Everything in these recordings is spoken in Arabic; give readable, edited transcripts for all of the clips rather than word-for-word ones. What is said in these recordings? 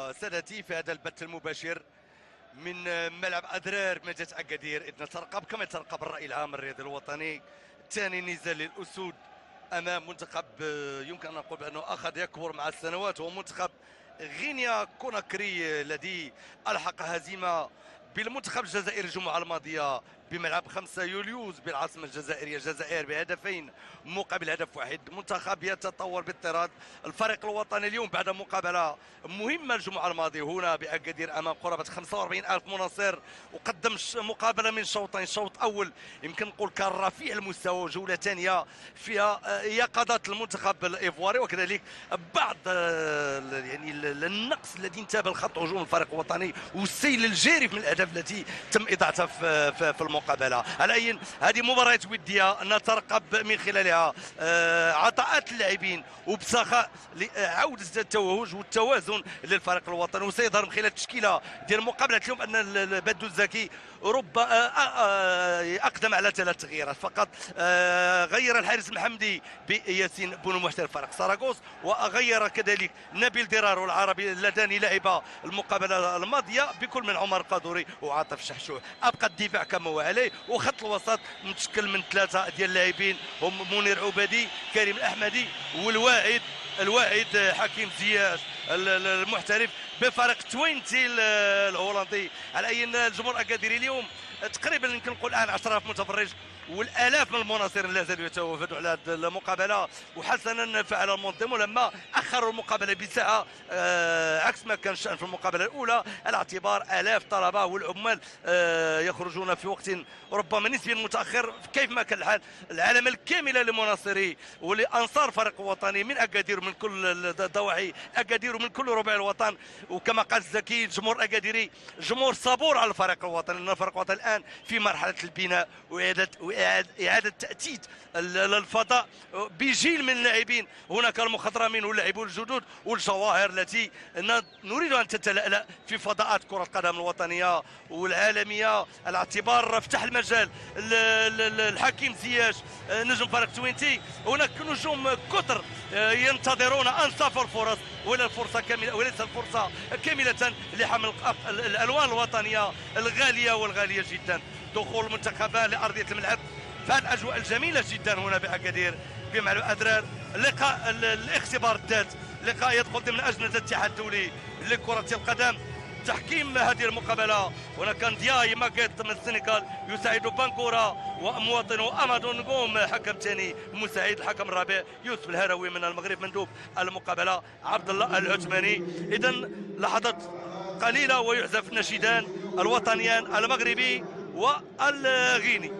وسادتي في هذا البث المباشر من ملعب أدرار مدينة أكادير، إذ نترقب كما يترقب الرأي العام الرياضي الوطني ثاني نزال للأسود أمام منتخب يمكن أن نقول بأنه أخذ يكبر مع السنوات، هو منتخب غينيا كوناكري الذي ألحق هزيمة بالمنتخب الجزائري الجمعة الماضية بملعب 5 يوليوز بالعاصمة الجزائرية الجزائر بهدفين مقابل هدف واحد. منتخب يتطور باضطراد. الفريق الوطني اليوم بعد مقابلة مهمة الجمعة الماضية هنا بأكادير أمام قرابة 45 ألف مناصر، وقدم مقابلة من شوطين. شوط أول يمكن نقول كان رفيع المستوى، جولة ثانية فيها يقظات المنتخب الإيفواري وكذلك بعض يعني النقص الذي انتاب الخط هجوم الفريق الوطني والسيل الجارف من الأهداف التي تم إضاعتها في المقابلة. على أي هذه مباراة ودية نترقب من خلالها عطاءات اللاعبين وبسخاء لعودة التوهج والتوازن للفريق الوطني، وسيظهر من خلال التشكيلة ديال مقابلة اليوم أن بدو الزكي رب أقدم على 3 تغييرات فقط. غير الحارس محمدي بياسين بونو محترف فريق ساراغوس، وغير كذلك نبيل درار العربي اللذان لعب المقابلة الماضية بكل من عمر القادوري وعاطف الشحشوح. أبقى الدفاع كما هو عليه، وخط الوسط متشكل من 3 ديال اللاعبين هم منير عبادي، كريم الأحمدي، والواعد حكيم زياش المحترف بفريق توينتي الهولندي. على أي الجمهور الأكاديري اليوم تقريبا يمكن نقول الآن 10,000 متفرج والالاف من المناصرين لا زالوا يتوافدوا على هذه المقابله. وحسنا فعل المنظم لما اخروا المقابله بساعه عكس ما كان الشان في المقابله الاولى، على اعتبار الاف طلبه والعمال يخرجون في وقت ربما نسبيا متاخر. كيف ما كان الحال العلامه الكامله لمناصري ولانصار فريق وطني من اكادير ومن كل ضواحي اكادير ومن كل ربع الوطن. وكما قال الزكي الجمهور الاكاديري جمهور صبور على الفريق الوطني، لان الفريق الوطني الان في مرحله البناء وإعادة تأتيت الفضاء بجيل من اللاعبين. هناك المخضرمين واللاعبون الجدد والجواهر التي نريد أن تتلألأ في فضاءات كرة القدم الوطنية والعالمية، على اعتبار فتح المجال الحكيم زياش نجم فريق توينتي. هناك نجوم كثر ينتظرون أنصاف الفرص ولا الفرصة كاملة وليس الفرصة كاملة لحمل الألوان الوطنية الغالية والغالية جدا. دخول المنتخبان لأرضية الملعب في هذه الأجواء الجميلة جدا هنا بأكادير في ملعب أدرار. لقاء الاختبار الذات، لقاء يدخل ضمن أجندة الاتحاد الدولي لكرة القدم. تحكيم هذه المقابلة هنا كان دياي ماكيت من السنغال يساعد بانكورا، ومواطنه أمادو نقوم حكم ثاني مساعد الحكم الرابع يوسف الهروي من المغرب. مندوب المقابلة عبد الله العثماني. إذا لحظات قليلة ويعزف النشيدان الوطنيان المغربي والغيني.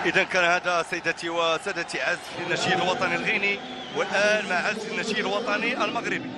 إذا كان هذا سيدتي وسادتي عزف النشيد الوطني الغيني، والآن مع عزف النشيد الوطني المغربي.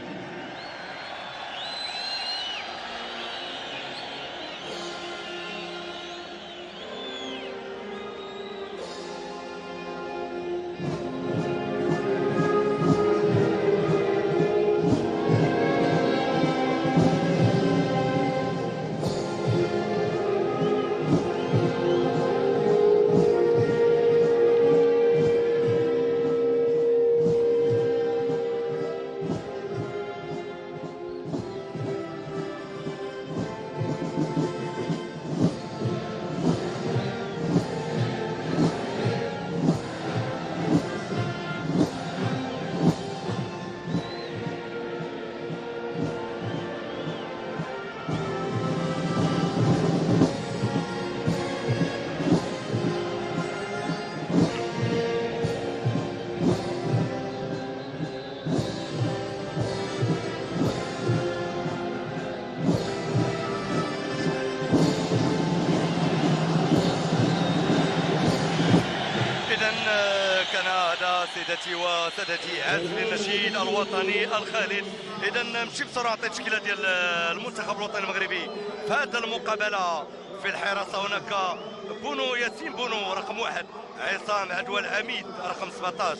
كان هذا سيدتي وسادتي عزف النشيد الوطني الخالد. اذا نمشي بسرعه نعطي التشكيله ديال المنتخب الوطني المغربي في هذه المقابله. في الحراسه هناك بونو ياسين بونو رقم 1، عصام عدوى العميد رقم 17،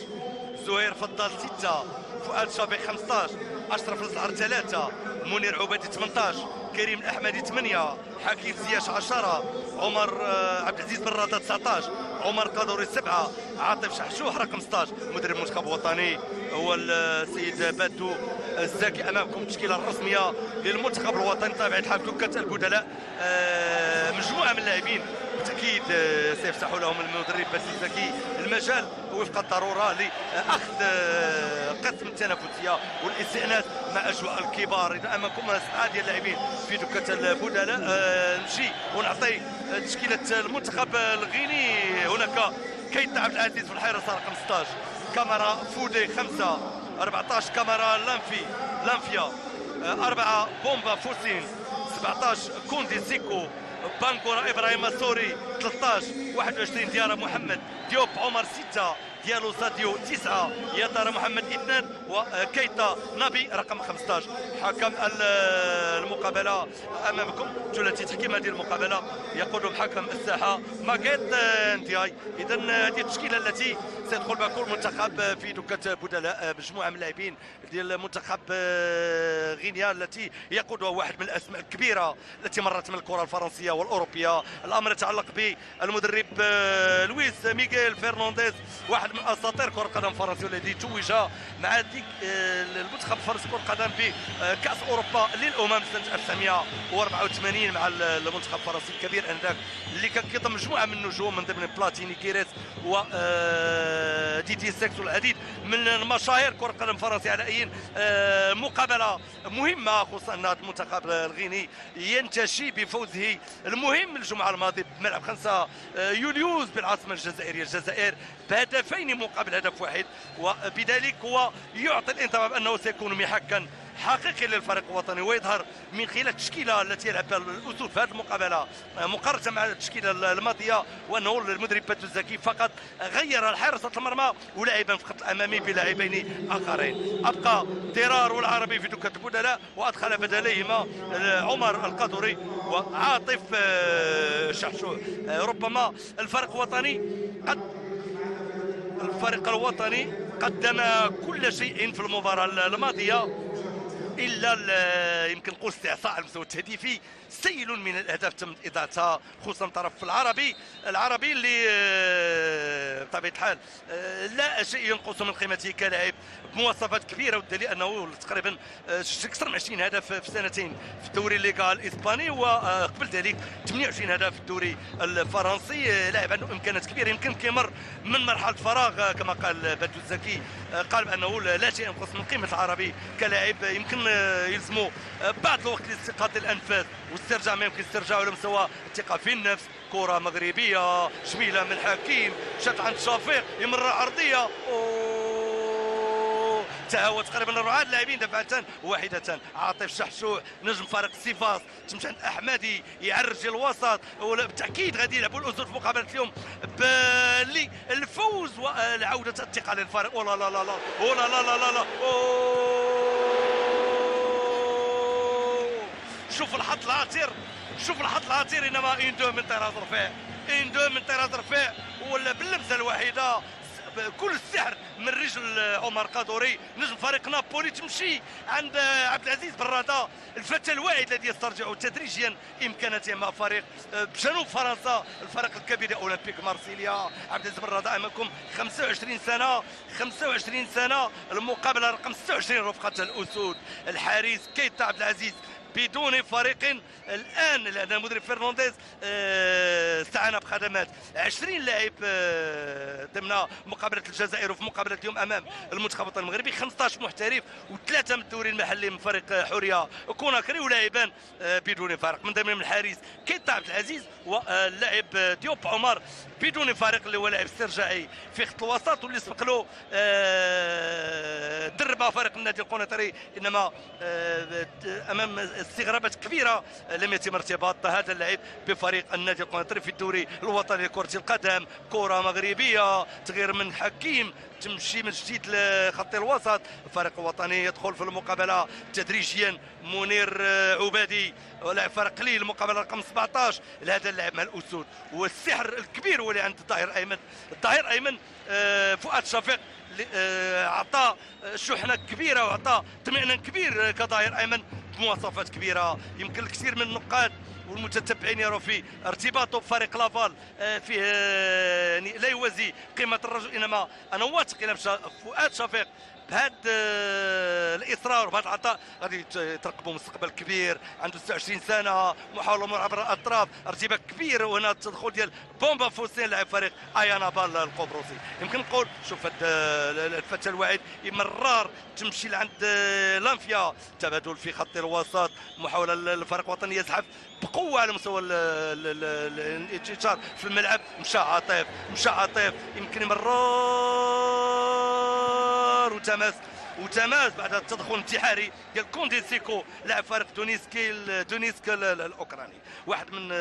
زهير فضال 6، فؤاد شابي 15، اشرف الزهر 3، منير عبيدي 18، كريم الاحمدي 8، حكيم زياش 10، عمر عبد العزيز برادة 19، عمر قادوري 7، عاطف شحشوح رقم 16. مدرب المنتخب الوطني هو السيد بادو الزكي. امامكم التشكيله الرسميه للمنتخب الوطني طبيعه الحال دكه البدلاء. مجموعه من اللاعبين بالتاكيد سيفتح لهم المدرب بادو الزكي المجال وفق الضروره لاخذ قسم التنافسيه والاستئناس مع اجواء الكبار. اذا امامكم سبعه ديال اللاعبين في دكه البدلاء. نمشي ونعطي تشكيله المنتخب الغيني. هناك كيتا عبد العزيز في الحراسه رقم 16، كاميرا فودي 5، 14 كاميرا لانفيا، 4 بومبا فوسين، 17 كوندي سيكو، بانكورا ابراهيم سوري 13، 21 ديارة محمد، ديوب عمر 6، ديالو ساديو 9، يا ترى محمد 2، وكيتا نبي رقم 15. حكم المقابله امامكم ثلاثي تحكيم هذه المقابله يقودهم حكم الساحه ماكيت ندياي. اذا هذه التشكيله التي سيدخل بها كل منتخب في دكه بدلاء. مجموعه من اللاعبين ديال منتخب غينيا التي يقودها واحد من الاسماء الكبيره التي مرت من الكره الفرنسيه والاوروبيه. الامر يتعلق بالمدرب لويس ميغيل فرنانديز، واحد من اساطير كره القدم الفرنسيه الذي توج مع المنتخب الفرنسي كره القدم بكاس اوروبا للامم سنه 1984 مع المنتخب الفرنسي الكبير انذاك اللي كان كيضم مجموعه من النجوم من ضمن بلاتيني كيريس و ديدي سيكس والعديد من المشاهير كره القدم الفرنسيه. على اي مقابله مهمه، خصوصا ان المنتخب الغيني ينتشي بفوزه المهم الجمعه الماضيه بملعب 5 يوليوز بالعاصمه الجزائريه الجزائر بهدفين مقابل هدف واحد، وبذلك هو يعطي الانطباع بانه سيكون محكا حقيقي للفريق الوطني ويظهر من خلال التشكيله التي يلعب بها الاسود في هذه المقابله مقارنه مع التشكيله الماضيه، وانه المدرب بادو الزكي فقط غير حارسه المرمى ولاعبا في الخط الامامي بلاعبين اخرين. ابقى درار والعربي في دكه البدلاء وادخل بدليهما عمر القادوري وعاطف شحشوح. ربما الفريق الوطني قدم كل شيء في المباراه الماضيه الا يمكن نقول استعصاء على المستوى التهديفي. سيل من الاهداف تم اضاعتها خصوصا من طرف العربي اللي بطبيعه الحال لا شيء ينقص من قيمته كلاعب بمواصفات كبيره، والدليل انه تقريبا اكثر من 20 هدف في سنتين في الدوري الليغا الاسباني، وقبل ذلك 28 هدف في الدوري الفرنسي. لاعب عنده امكانات كبيره، يمكن كيمر من مرحله فراغ كما قال بادو الزكي، قال بانه لا شيء ينقص من قيمه العربي كلاعب. يمكن يلزمه بعض الوقت لاستيقاظ الانفاس واسترجاع ما يمكن استرجاعه لمستوى الثقه في النفس. كره مغربيه جميله من حكيم، شات عند شفيق، يمر عرضيه تهاوى تقريبا 4 لاعبين دفعه واحده. عاطف شحشوح نجم فريق سيفاس تمشي عند احمدي يعرج الوسط، وبالتاكيد غادي يلعبوا الاسود في مقابله اليوم بالفوز وعوده الثقه للفريق. لا لا لا لا لا لا لا لا شوف الحظ العاطر، انما ان دو من طراز رفيع ولا باللمسه الواحده كل السحر من رجل عمر قادوري نجم فريق نابولي تمشي عند عبد العزيز براده الفتى الواعد الذي يسترجع تدريجيا امكاناته مع فريق بجنوب فرنسا الفريق الكبير اولمبيك مارسيليا. عبد العزيز براده امامكم 25 سنه المقابله رقم 26 رفقه الاسود. الحارس كيتا عبد العزيز بدون فريق الان، لان المدرب فرنانديز استعان بخدمات 20 لاعب ضمن مقابله الجزائر وفي مقابله اليوم امام المنتخب الوطني المغربي، 15 محترف وثلاثه من الدوري المحلي من فريق حوريه كوناكري، ولاعبان بدون فريق من ضمنهم الحارس كيتا عبد العزيز واللاعب ديوب عمر بدون فريق اللي هو لاعب استرجاعي في خط الوسط واللي سبق له درب فريق النادي القنيطري، انما امام استغرابات كبيره لم يتم ارتباط هذا اللاعب بفريق النادي القنيطري في الدوري الوطني لكره القدم. كره مغربيه، تغيير من حكيم، تمشي من جديد لخط الوسط. الفريق الوطني يدخل في المقابله تدريجيا. منير عبادي لاعب فرق قليل، المقابله رقم 17 لهذا اللاعب مع الاسود. والسحر الكبير هو اللي عند الظهير ايمن. الظهير ايمن فؤاد شفيق اعطى شحنه كبيره واعطى اطمئنان كبير كظهير ايمن بمواصفات كبيره. يمكن الكثير من النقاد والمتتبعين يروا في ارتباطه بفريق لافال فيه يعني لا يوازي قيمه الرجل، انما انا واثق الى مشى فؤاد شفيق بهذا الاصرار وبهذا العطاء غادي يترقبوا مستقبل كبير. عنده 26 سنه، محاوله عبر الاطراف، ارتباك كبير، وهنا التدخل ديال بومبا فوسين لاعب فريق ايانا بال القبرصي. يمكن نقول شوف هذا الفتى الواعد يمرر تمشي لعند لانفيا، تبادل في خط الوسط، محاوله للفريق الوطني يزحف بقوه على مستوى الانتشار في الملعب. مشى عاطف يمكن يمرر وتماس بعد التدخل الانتحاري ديال كونديسيكو لاعب فريق دونيسك الاوكراني، واحد من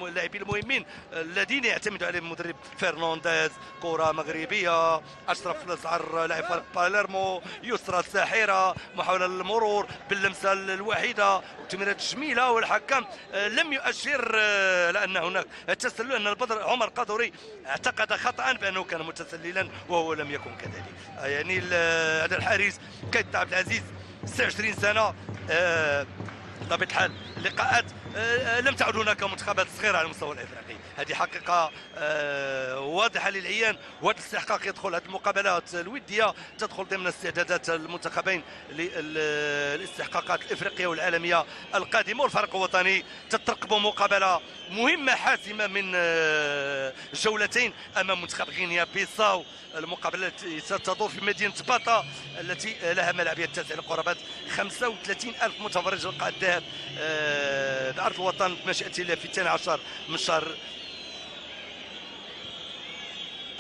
اللاعبين المهمين الذين يعتمد عليهم المدرب فرنانديز. كره مغربيه، اشرف الازعر لاعب فريق باليرمو، يسرى الساحره، محاوله للمرور باللمسه الوحيده وتمريرات جميله، والحكم لم يؤشر لان هناك تسلل، ان البدر عمر قادوري اعتقد خطا بانه كان متسللا وهو لم يكن كذلك. يعني هذا الحارس كيد عبد العزيز 26 سنه. بطبيعه الحال لقاءات لم تعد هناك منتخبات صغيره على المستوى الافريقي، هذه حقيقه واضحه للعيان. وهذا الاستحقاق يدخل، هذه المقابلات الوديه تدخل ضمن استعدادات المنتخبين للاستحقاقات الافريقيه والعالميه القادمه. والفريق الوطني تترقب مقابله مهمه حاسمه من جولتين امام منتخب غينيا بيساو. المقابله التي ستدور في مدينه باطا التي لها ملاعب يتسع لقرابه 35,000 متفرج. لقاء الذهاب بأرض الوطن بمشيئة الله في 12 من شهر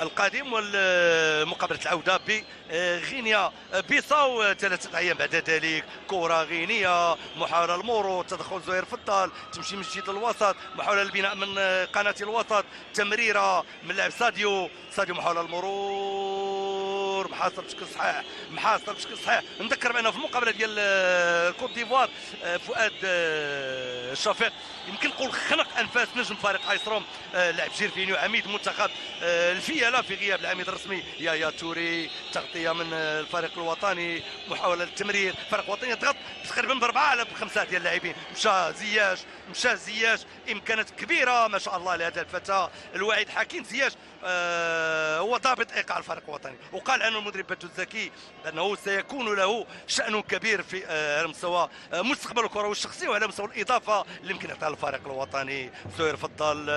القادم، والمقابله العوده بغينيا بيساو 3 ايام بعد ذلك. كره غينيه، محاوله المرور، تدخل زهير فضال، تمشي من جديد للوسط، محاوله البناء من قناه الوسط، تمريره من لاعب ساديو، محاوله المرور، محاصر بشكل صحيح. نذكر بانه في المقابله ديال كوت ديفوار فؤاد شفيق يمكن نقول خنق انفاس نجم فريق ايسروم لاعب جيرفينيو عميد منتخب الفياله في غياب العميد الرسمي يا توري. تغطيه من الفريق الوطني، محاوله للتمرير، الفريق الوطني يضغط تقريبا ب4 على ب5 ديال اللاعبين. مشى زياش امكانات كبيره ما شاء الله لهذا الفتى الواعد حكيم زياش. هو ضابط ايقاع الفريق الوطني، وقال عنه المدرب بدو الزكي انه سيكون له شان كبير في على مستوى مستقبل الكروي الشخصي وعلى مستوى الاضافه اللي يمكن يعطيها الفريق الوطني. زهير فضل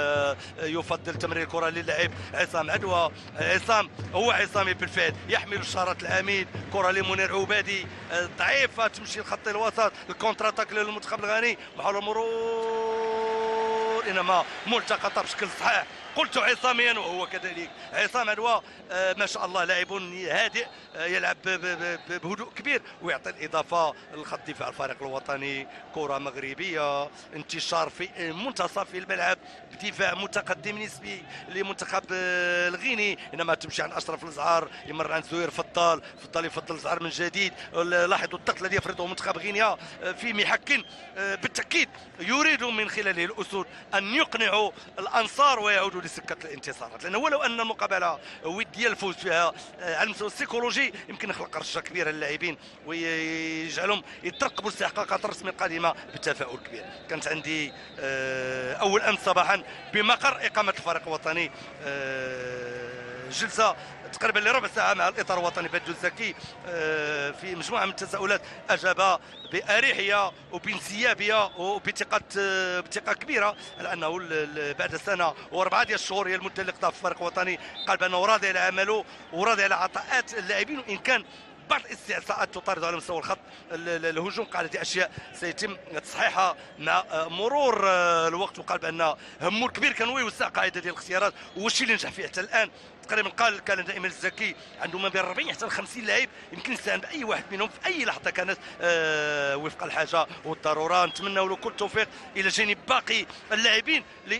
يفضل تمرير الكره للاعب عصام عدوى. عصامي بالفعل يحمل الشارة العميد. كره لمنير عبادي ضعيفه تمشي لخط الوسط، الكونتر اتاك للمنتخب الغاني، محاوله مرور انما ملتقطه بشكل صحيح. قلت عصاميا وهو كذلك. عصام عدوى ما شاء الله لاعب هادئ يلعب بهدوء كبير ويعطي الاضافه للخط دفاع الفريق الوطني. كره مغربيه، انتشار في منتصف الملعب بدفاع متقدم نسبي لمنتخب الغيني، انما تمشي عن اشرف الازعار، يمر عن زهير فضال يفضل الازعار من جديد. لاحظوا الضغط الذي يفرضه منتخب غينيا في محك بالتاكيد يريد من خلاله الاسود ان يقنعوا الانصار ويعودوا لسكه الانتصارات، لانه ولو ان المقابله وديه الفوز فيها على المستوى السيكولوجي يمكن يخلق رشه كبيره للاعبين ويجعلهم يترقبوا الاستحقاقات الرسميه القادمه بتفاؤل كبير. كانت عندي اول امس صباحا بمقر اقامه الفريق الوطني جلسه تقريبا لربع ساعه مع الاطار الوطني بدو الزكي في مجموعه من التساؤلات اجاب باريحيه وبانسيابيه بثقه كبيره على انه بعد سنه و4 ديال الشهور هي المده اللي قضاها في الفريق الوطني، قال بانه راضي على عمله وراضي على عطاءات اللاعبين، وان كان بعض الاستعصاءات تطارد على مستوى الخط الهجوم. قال هذه اشياء سيتم تصحيحها مع مرور الوقت، وقال بان همه الكبير كان هو يوسع قاعده ديال الاختيارات، والشيء اللي نجح فيه حتى الان تقريبا قال كان دائما الزكي عنده ما بين 40 حتى 50 لاعب يمكن يستعان باي واحد منهم في اي لحظه كانت وفق الحاجه والضروره. نتمنى له كل التوفيق الى جانب باقي اللاعبين اللي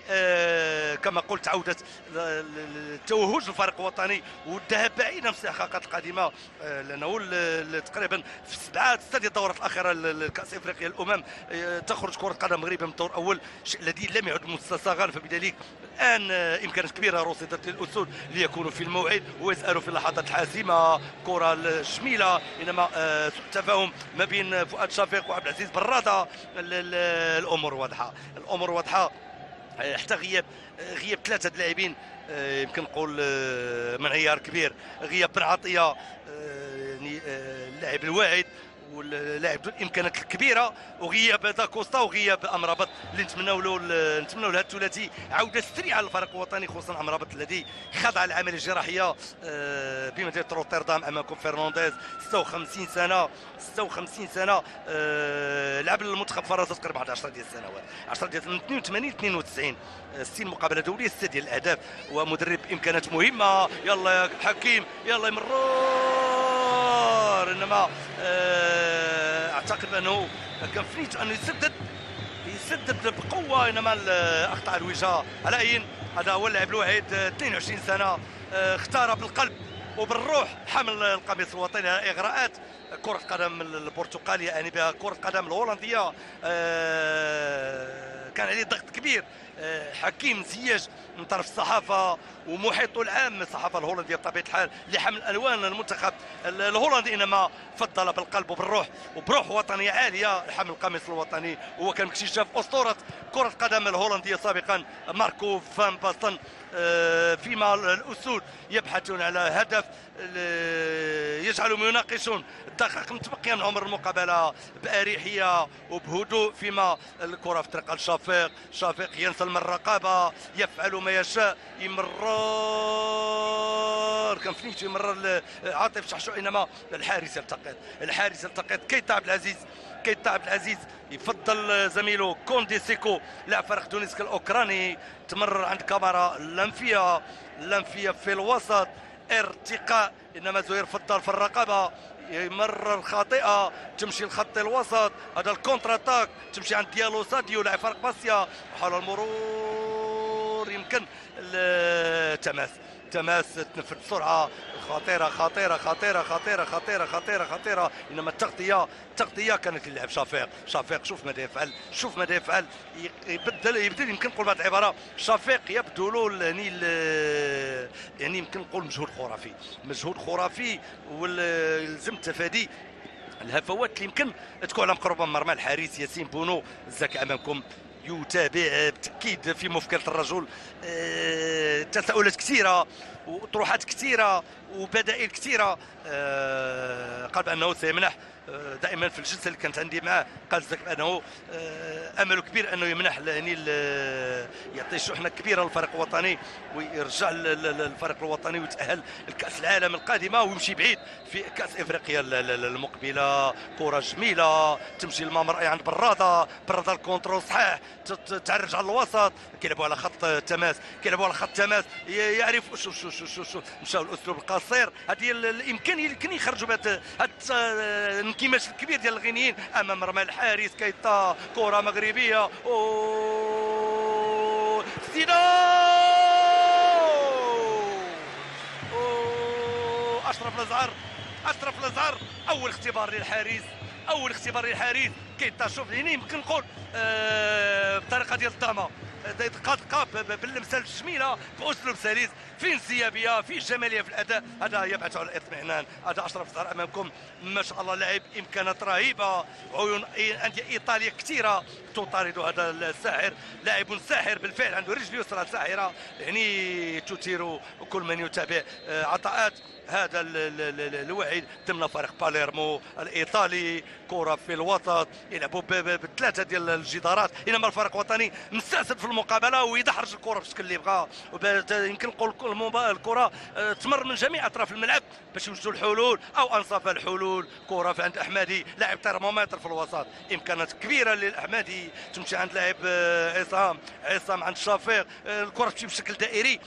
كما قلت عوده التوهج الفريق الوطني والذهاب بعيدا في الاستحقاقات القادمه، لانه تقريبا في 6 ديال الدورات الاخيره لكاس افريقيا الامم تخرج كره قدم المغرب من الدور الاول، الذي لم يعد مستصغرا. فبذلك الان امكانات كبيره رصدت للاسود ليكونوا في الموعد ويسالوا في اللحظات الحاسمه. كره جميله انما سوء التفاهم ما بين فؤاد شفيق وعبد العزيز براده. الامور واضحه، الامور واضحه حتى غياب 3 لاعبين يمكن نقول من عيار كبير. غياب بن عطيه يعني اللاعب الواعد واللاعب ذو الامكانات الكبيره، وغياب داكوستا وغياب امرابط اللي نتمنوا له هذا الثلاثي عوده سريعه للفريق الوطني، خصوصا امرابط الذي خضع للعمليه الجراحيه بمدينه روتردام امامكم. فرنانديز 56 سنه لعب المنتخب فرنسا تقريبا 10 ديال السنوات، 10 ديال من 82 92 60 مقابله دوليه، 6 ديال الاهداف، ومدرب امكانات مهمه. يلا يا حكيم يلا يمرر، انما اعتقد انه كان في نيته انه يسدد بقوه، انما اخطا الوجهه. على اي هذا هو اللاعب الوحيد 22 سنه اختار بالقلب وبالروح حمل القميص الوطني على اغراءات كره القدم البرتقاليه، يعني بها كره القدم الهولنديه. كان عليه ضغط كبير حكيم زياج من طرف الصحافه ومحيطه العام الصحافه الهولنديه بطبيعه الحال لحمل الوان المنتخب الهولندي، انما فضل بالقلب وبالروح وبروح وطنيه عاليه لحمل القميص الوطني. وهو كان اكتشاف اسطوره كره القدم الهولنديه سابقا ماركو فان باستن، فيما الاسود يبحثون على هدف يجعلهم يناقشون الدقائق المتبقيه من عمر المقابله باريحيه وبهدوء، فيما الكره في طريق شفيق ينسى من الرقابه، يفعل ما يشاء، يمرر كان في نيته يمرر عاطف شحشو، انما الحارس يلتقط كيتا عبد العزيز يفضل زميله كوندي سيكو لاعب فريق دونيسك الاوكراني، تمرر عند كاميرا لمفيه في الوسط، ارتقاء، انما زهير فضل في الرقابه، يمرر خاطئه تمشي لخط الوسط، هذا الكونتر اتاك تمشي عند ديالو ساديو لاعب فريق باسيا، وحال المرور يمكن تماس تنفذ بسرعه خطيره خطيره خطيره خطيره خطيره خطيره خطيره، انما التغطيه كانت للعب شفيق شوف ماذا يفعل يبدل يمكن نقول بعض العباره. شفيق يبدو له يعني يمكن نقول مجهود خرافي ولزم تفادي الهفوات اللي يمكن تكون على مقربه من مرمى الحارس ياسين بونو. الزكي امامكم يتابع بالتاكيد في مفكرة الرجل تساؤلات كثيره وطروحات كثيره وبدائل كثيره. قال بانه سيمنح دائما في الجلسه اللي كانت عندي معه، قال بانه امله كبير انه يمنح يعني يعطي شحنه كبيره للفريق الوطني ويرجع للفريق الوطني ويتاهل لكاس العالم القادمه ويمشي بعيد في كاس افريقيا المقبله. كره جميله تمشي للممر عند براده الكونترول صحيح، تعرج على الوسط، كيلعبوا على خط تماس، يعرف شوف مشاو الاسلوب القصير. هذه الامكانيه اللي كان يخرجوا بهذا الانكماش الكبير ديال الغينيين امام مرمى الحارس. كيتا كره مغربيه اشرف الازهر اول اختبار للحارس. كيتا شوف هنا يمكن نقول بطريقه ديال الطامه قاب باللمسه الجميله باسلوب سلس، في انسيابيه، في جماليه في الاداء، هذا يبعث على الاطمئنان. هذا اشرف الزهر امامكم ما شاء الله، لاعب امكانات رهيبه، عيون انديه ايطاليه كثيره تطارد هذا الساحر، لاعب ساحر بالفعل، عنده رجل يسرى ساحره يعني تثير كل من يتابع عطاءات هذا الوعيد ضمن فريق باليرمو الايطالي. كره في الوسط يلعبوا بثلاثه ديال الجدارات، انما الفريق الوطني مستأسد في المقابله ويدحرج الكره بالشكل اللي بغا. يمكن نقول الكره تمر من جميع اطراف الملعب باش يوجدوا الحلول او انصاف الحلول. كره عند احمدي لاعب ترمومتر في الوسط، امكانات كبيره للاحمدي، تمشي عند لاعب عصام عند الشافير. الكره تمشي بشكل دائري،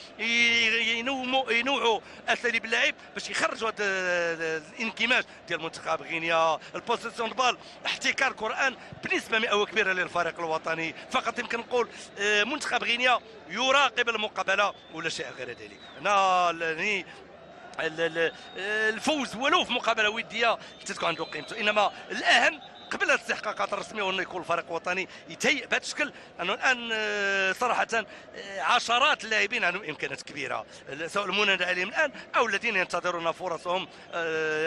ينوعوا اساليب اللاعب باش يخرجوا هذا الانكماش ديال منتخب غينيا. البوزيسيون بال احتكار القران بنسبه مئويه كبيره للفريق الوطني. فقط يمكن نقول منتخب غينيا يراقب المقابله ولا شيء غير ذلك. هنا الفوز ولو في مقابله وديه تكون عنده قيمته، انما الاهم قبل الاستحقاقات الرسميه وانه يكون الفريق الوطني يتهيئ بهذا الشكل، انه الان صراحه عشرات اللاعبين عندهم امكانيات كبيره، سواء المنادى عليهم الان او الذين ينتظرون فرصهم،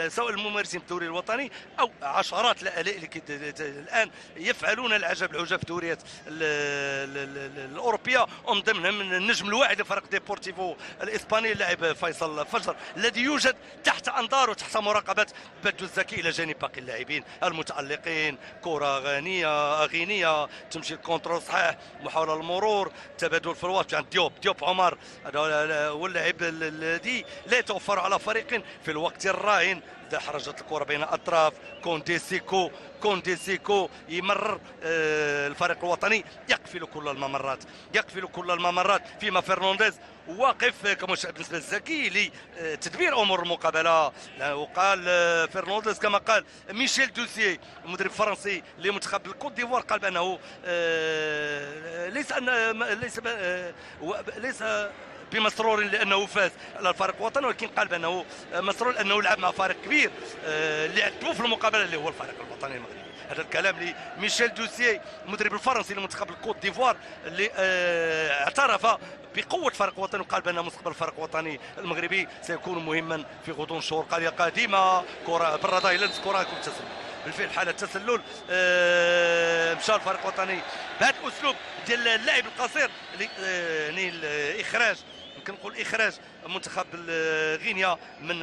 سواء الممارسين في الدوري الوطني او عشرات اللي الان يفعلون العجب العجب في الدوريات الاوروبيه، ومن ضمنهم النجم الواعد لفريق ديبورتيفو الاسباني اللاعب فيصل فجر الذي يوجد تحت انظار وتحت مراقبه بدو الزكي الى جانب باقي اللاعبين المتالقين. كره غينيه تمشي الكونترول صحيح، محاوله المرور، تبادل في الوسط عند ديوب عمر. هذا هو اللاعب الذي لا يتوفر على فريق في الوقت الراهن. إذا حرجت الكره بين اطراف كوندي سيكو يمرر الفريق الوطني يقفل كل الممرات، فيما فرنانديز واقف كمشرف بالنسبه للزكي لتدبير امور المقابله. وقال فرنانديز كما قال ميشيل دوسيي المدرب الفرنسي لمنتخب الكوت ديفوار، قال بانه ليس بمسرور لانه فاز على الفريق الوطني، ولكن قال بانه مسرور لانه لعب مع فريق كبير اللي عتبوا في المقابله اللي هو الفريق الوطني المغربي. هذا الكلام لميشيل دوسيي المدرب الفرنسي لمنتخب الكوت ديفوار اللي اعترف بقوه الفريق الوطني، وقال بان مستقبل الفريق الوطني المغربي سيكون مهما في غضون شهور قادمه. كره بالرضا يلمس كره يكون تسلل، بالفعل حاله تسلل. مشى الفريق الوطني بهذا الاسلوب ديال اللاعب القصير يعني الاخراج، يمكن نقول اخراج منتخب غينيا من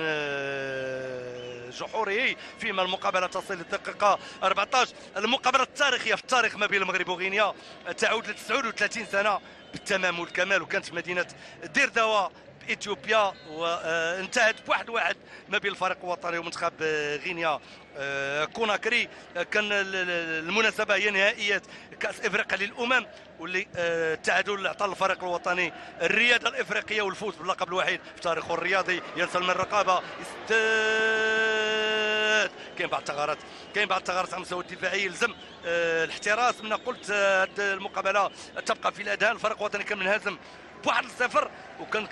جحوره، فيما المقابله تصل للدقيقه 14. المقابله التاريخيه في التاريخ ما بين المغرب وغينيا تعود ل 39 سنه بالتمام والكمال، وكانت في مدينه ديردوا باثيوبيا، وانتهت بواحد ما بين الفريق الوطني ومنتخب غينيا كوناكري. كان المناسبه هي نهائيات كاس افريقيا للامم، واللي التعادل عطى الفريق الوطني الرياده الافريقيه والفوز باللقب الوحيد في تاريخه الرياضي. ينسى من الرقابه كاين بعض الثغرات على المستوى الدفاعي يلزم الاحتراس. من قلت المقابله تبقى في الاذهان، الفريق الوطني كان منهزم ب1-0 وكان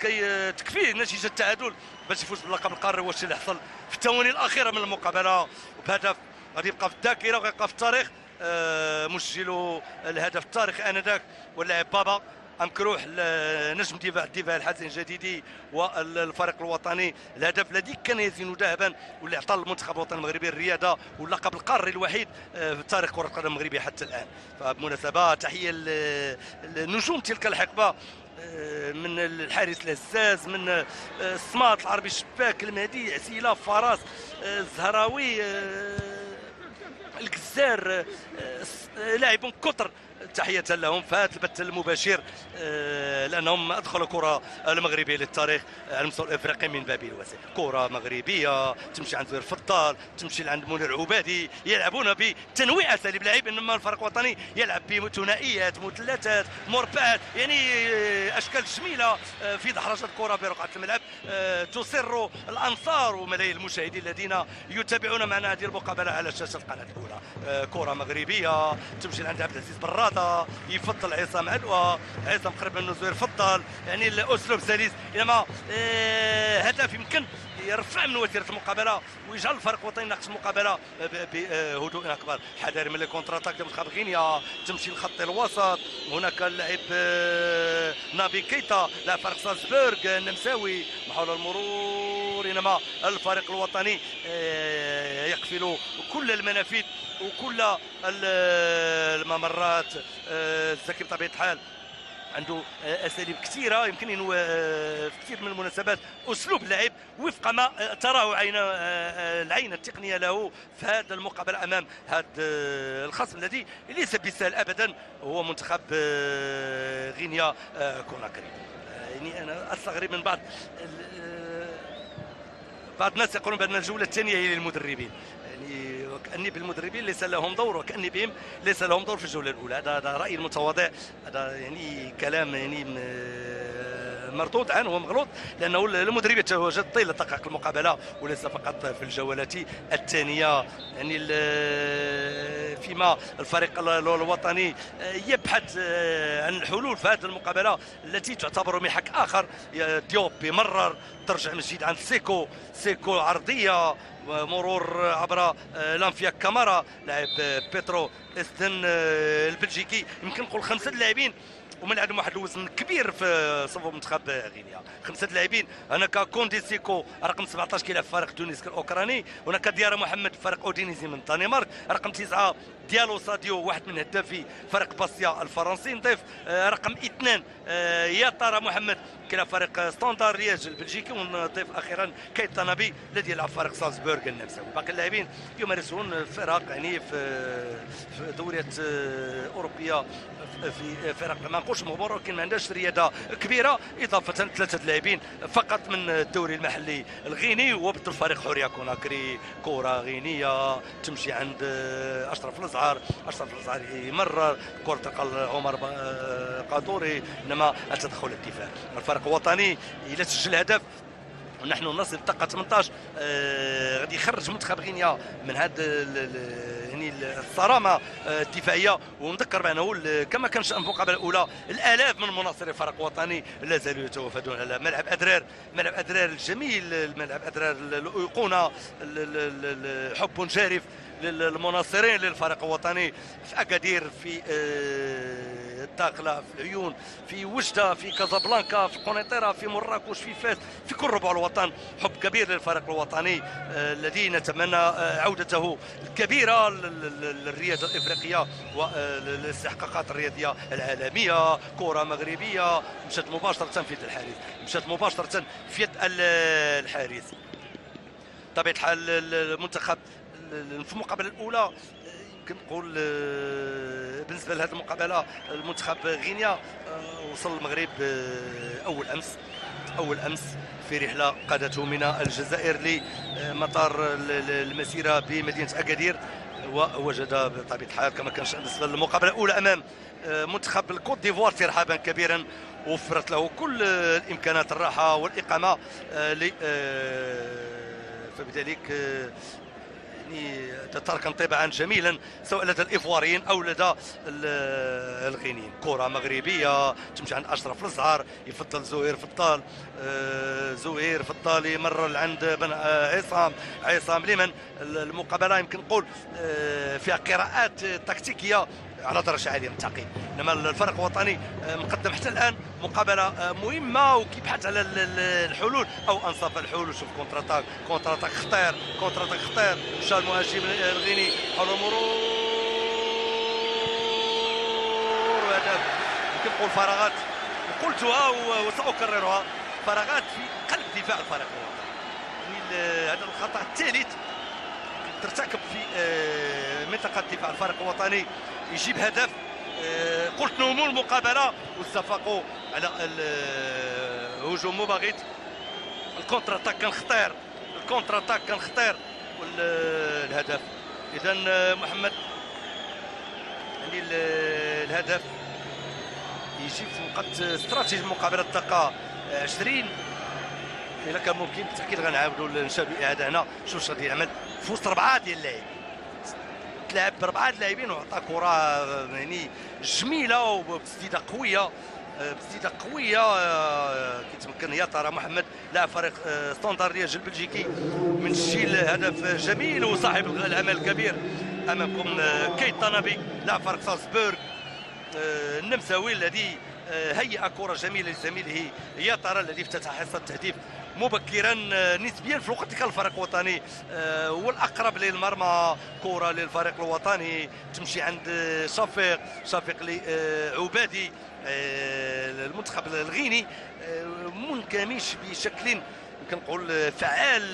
تكفيه نتيجه التعادل باش يفوز باللقب القاري. واش اللي حصل في الثواني الاخيره من المقابله وبهدف غادي يبقى في الذاكره وغيبقى في التاريخ. مسجل الهدف التاريخي انذاك واللاعب بابا امكروح نجم الدفاع الحسن الجديدي والفريق الوطني. الهدف الذي كان يزين ذهبا واللي اعطى المنتخب الوطني المغربي الرياضه واللقب القاري الوحيد في تاريخ كره القدم المغربيه حتى الان. فبمناسبه تحيه لنجوم تلك الحقبه، من الحارس الهزاز، من الصمات العربي الشباك، المهدي عسيله، فراس، الزهراوي، الكزار، لاعب كتر، تحية لهم في هذا البث المباشر لأنهم أدخلوا كرة المغربية للتاريخ على المستوى الإفريقي من باب الواسع. كرة مغربية تمشي عند زهير فضال، تمشي عند منير عبادي، يلعبون بتنويع أساليب اللعب، إنما الفريق الوطني يلعب بثنائيات، مثلثات، مربعات، يعني أشكال جميلة في دحرجة الكرة برقعة الملعب تسر الأنصار وملايين المشاهدين الذين يتابعون معنا هذه المقابلة على شاشة القناة الأولى. كرة مغربية تمشي عند عبد العزيز براده، يفضل عصام علوه، عصام قريب من زهير فضل، يعني الاسلوب سلس، انما هدف يمكن يرفع من وتيره المقابله ويجعل الفريق الوطني يناقش المقابله بهدوء اكبر. حذر من الكونتر اتاك ديال منتخب غينيا، تمشي لخط الوسط، هناك اللاعب نابي كيتا لاعب فريق سالزبورغ النمساوي، محاوله المرور، انما الفريق الوطني يقفل كل المنافذ وكل الممرات. الزكي بطبيعه الحال عنده اساليب كثيره يمكن انه في كثير من المناسبات اسلوب اللعب وفق ما تراه عين العين التقنيه له في هذا المقابله امام هذا الخصم الذي ليس بالسهل ابدا هو منتخب غينيا كوناكري. يعني انا استغرب من بعض الناس يقولون بان الجوله الثانيه هي للمدربين، يعني وكاني بالمدربين ليس لهم دور وكاني بهم ليس لهم دور في الجوله الاولى. هذا رايي المتواضع، هذا يعني كلام يعني مردود عنه ومغلوط، لانه المدرب يتواجد طيله دقائق المقابله وليس فقط في الجولات الثانيه. يعني فيما الفريق الوطني يبحث عن الحلول في هذه المقابله التي تعتبر محك اخر. ديوب يمرر، ترجع من جديد عند سيكو عرضيه، مرور عبر لانفيا كامارا لاعب بيترو استن البلجيكي. يمكن نقول 5 لاعبين ومن عندهم واحد الوزن كبير في صفوف منتخب غينيا. 5 لاعبين، هناك كوندي سيكو رقم 17 كيلعب في فريق تونس الاوكراني، هناك ديارا محمد فريق اودينيزي من الدنمارك، رقم 9 ديالو ساديو واحد من هدافي فريق باسيا الفرنسي. نضيف رقم 2 ياتارا محمد كيلعب فريق ستاندار لياج البلجيكي، ونضيف اخيرا كيتا نبي الذي يلعب فريق سالزبورغ النمساوي. باقي اللاعبين يمارسون فرق يعني في دوريات اوروبيه في فرق ما نقولش مغموره ولكن ما عندهاش رياده كبيره، اضافه 3 لاعبين فقط من الدوري المحلي الغيني وبطل فريق حوريه كوناكري. كره غينيه تمشي عند اشرف الازهر يمرر كره تلقى عمر قادوري، انما التدخل الدفاعي الفريق الوطني الى سجل هدف ونحن نصل الدقه 18 غادي يخرج منتخب غينيا من هذا يعني الصرامه الدفاعيه. ونذكر بانه كما كان شان المقابله الاولى الالاف من مناصري الفريق الوطني لا زالوا يتوافدون على ملعب ادرار الجميل، ملعب ادرار الايقونه، حب جارف للمناصرين للفريق الوطني في اكادير، في الداخله، في العيون، في وجده، في كازابلانكا، في قنيطره، في مراكش، في فاس، في كل ربع الوطن. حب كبير للفريق الوطني الذي نتمنى عودته الكبيره للرياده الافريقيه والاستحقاقات الرياضيه العالميه. كره مغربيه مشات مباشره في يد الحارس، مشات مباشره في يد الحارس. بطبيعه الحال المنتخب في المقابله الاولى يمكن نقول بالنسبه لهذه المقابله المنتخب غينيا وصل المغرب اول امس في رحله قادته من الجزائر لمطار المسيره بمدينه اكادير، ووجد بطبيعه الحال كما كان بالنسبه للمقابله الاولى امام منتخب الكوت ديفوار ترحابا كبيرا، وفرت له كل الامكانات الراحه والاقامه فبذلك يعني ترك انطباعا جميلا سواء لدى الإيفواريين او لدى الغينيين. كره مغربيه تمشي عند اشرف الازهر، يفضل زهير فضل يمرر عند بن عصام لمن المقابله يمكن نقول فيها قراءات تكتيكيه على درجه عاليه من التعقيد، انما الفريق الوطني مقدم حتى الان مقابله مهمه وكيبحث على الحلول او انصاف الحلول. شوف كونتر اتاك خطير مشى المهاجم الغيني حول المرور وهدف. يمكن نقول فراغات، وقلتها وساكررها، فراغات في قلب دفاع الفريق الوطني. يعني هذا الخطا الثالث ترتكب في منطقه دفاع الفريق الوطني يجيب هدف. قلت لهم المقابله واتفقوا على الهجوم مباغت. الكونتر اتاك كان خطير والهدف. اذا محمد يعني الهدف يجي في وقت استراتيجي المقابله الدقه 20. الا كان ممكن بالتاكيد غنعاودوا نشاهدوا اعاده هنا. شوف اش غادي يعمل في وسط 4 ديال اللاعبين، تلعب ب4 لاعبين وعطى كره يعني جميله وبتسديده قويه كيتمكن ياتارا محمد لاعب فريق ستاندار لياج البلجيكي من تسجيل هدف جميل وصاحب العمل الكبير. امامكم كيتا نبي لاعب فريق سالزبورغ النمساوي الذي هيأ كره جميله لزميله ياتارا الذي افتتح حصه التهديف مبكرا نسبيا في الوقت اللي كان الفريق الوطني هو الاقرب للمرمى. كره للفريق الوطني تمشي عند شفيق لعبادي المنتخب الغيني، منكمش بشكل يمكن نقول فعال،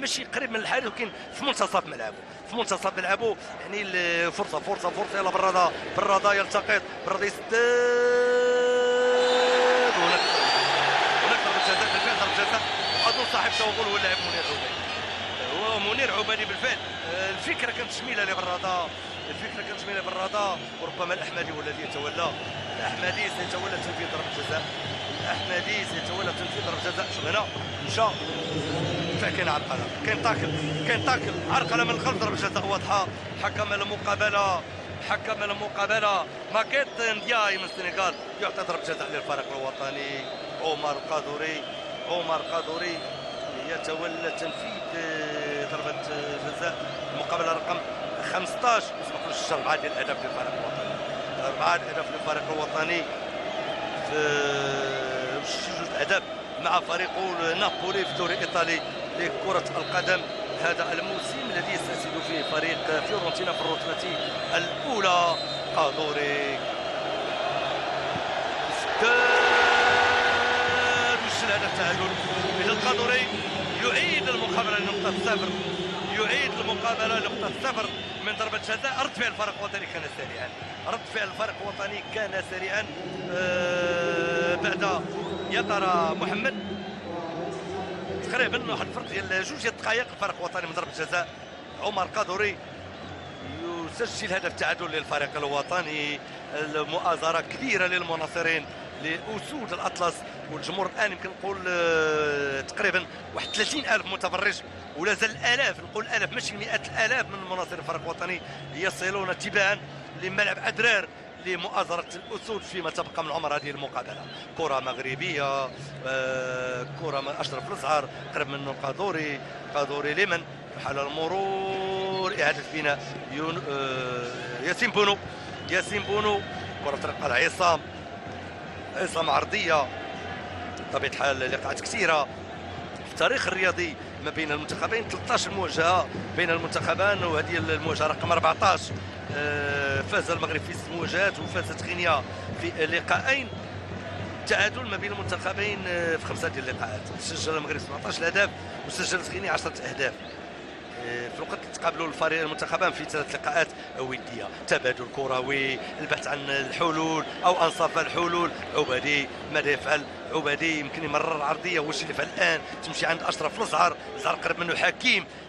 ماشي قريب من الحارس ولكن في منتصف ملعبه يعني فرصه يلا براده يلتقط، براده يسدد ضربة جزاء بالفعل، ضربة جزاء. اظن صاحب توغل هو اللاعب منير عبادي بالفعل. الفكره كانت شميله لبراده، وربما الاحمدي هو الذي يتولى، الاحمدي سيتولى تنفيذ ضربة جزاء، شوف هنا مشى كاين عرقله، كاين تاكل عرقله من الخلف، ضربة جزاء واضحه. حكم المقابله ماكيت ندياي من السنغال يعطي ضربة جزاء للفريق الوطني. عمر قادوري يتولى تنفيذ ضربة جزاء المقابله رقم 15. نسبق له 4 ديال الاهداف للفريق الوطني، 4 اهداف للفريق الوطني في 6 اهداف مع فريقه نابولي في الدوري الايطالي لكرة القدم هذا الموسم الذي يستسد فيه فريق فيورنتينا في الرتبة الأولى. قادوري وش هذا التعادل، إذا القادوري يعيد المقابلة لنقطة صفر من ضربة جزاء. رد فعل الفريق الوطني كان سريعا، بعد يا ترى محمد تقريبا واحد الفرق ديال 2 دقائق الفريق الوطني من ضربة جزاء. عمر قادوري يسجل هدف تعادل للفريق الوطني. المؤازرة كبيرة للمناصرين لأسود الأطلس، والجمهور الآن يمكن نقول تقريبا واحد 30,000 متفرج، ولا زال الآلاف، نقول آلاف ماشي مئات الآلاف من المناصرين الفريق الوطني يصلون تباعا لملعب أدرار لمؤازرة الأسود فيما تبقى من عمر هذه المقابلة. كرة مغربية، كرة من أشرف الأزهر قرب من قادوري لمن حال المرور، إعادة بناء ياسين بونو، كرة ترقى العصام عرضية. بطبيعة الحال لقاءات كثيرة في التاريخ الرياضي ما بين المنتخبين، 13 مواجهة بين المنتخبان، وهذه المواجهة رقم 14. فاز المغرب في 6 مواجهات وفازت غينيا في لقاءين. تعادل ما بين المنتخبين في 5 ديال اللقاءات، سجل المغرب 17 اهداف وسجلت غينيا 10 اهداف. في الوقت اللي تقابلوا الفريق المنتخبان في 3 لقاءات وديه. تبادل كروي، البحث عن الحلول او انصاف الحلول. عبادي ماذا يفعل؟ عبادي يمكن يمرر العرضيه، واش اللي فعل الان؟ تمشي عند اشرف الازهر قرب منه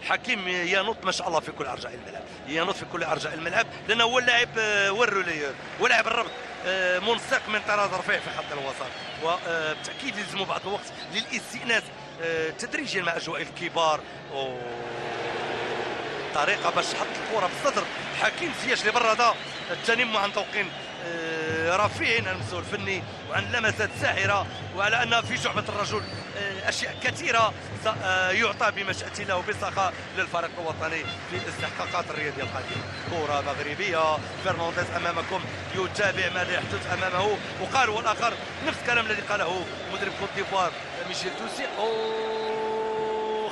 حكيم ينط ما شاء الله في كل ارجاء الملعب، لانه هو اللاعب والروليور ولاعب الربط، منسق من طراز رفيع في خط الوسط، وبالتاكيد يلزموا بعض الوقت للاستئناس تدريجيا مع اجواء الكبار. طريقه باش حط الكره بالصدر حكيم سياش لبراده، التنم عن توقين رفيع عن المستوى الفني وعن لمسات ساحره، وعلى ان في شعبه الرجل اشياء كثيره يعطى بمشيئه الله وبسخاء للفريق الوطني في الاستحقاقات الرياضيه القادمه. كره مغربيه، فرنانديز امامكم يتابع ماذا يحدث امامه، وقال والاخر نفس الكلام الذي قاله مدرب كوت ديفوار ميشيل توسي.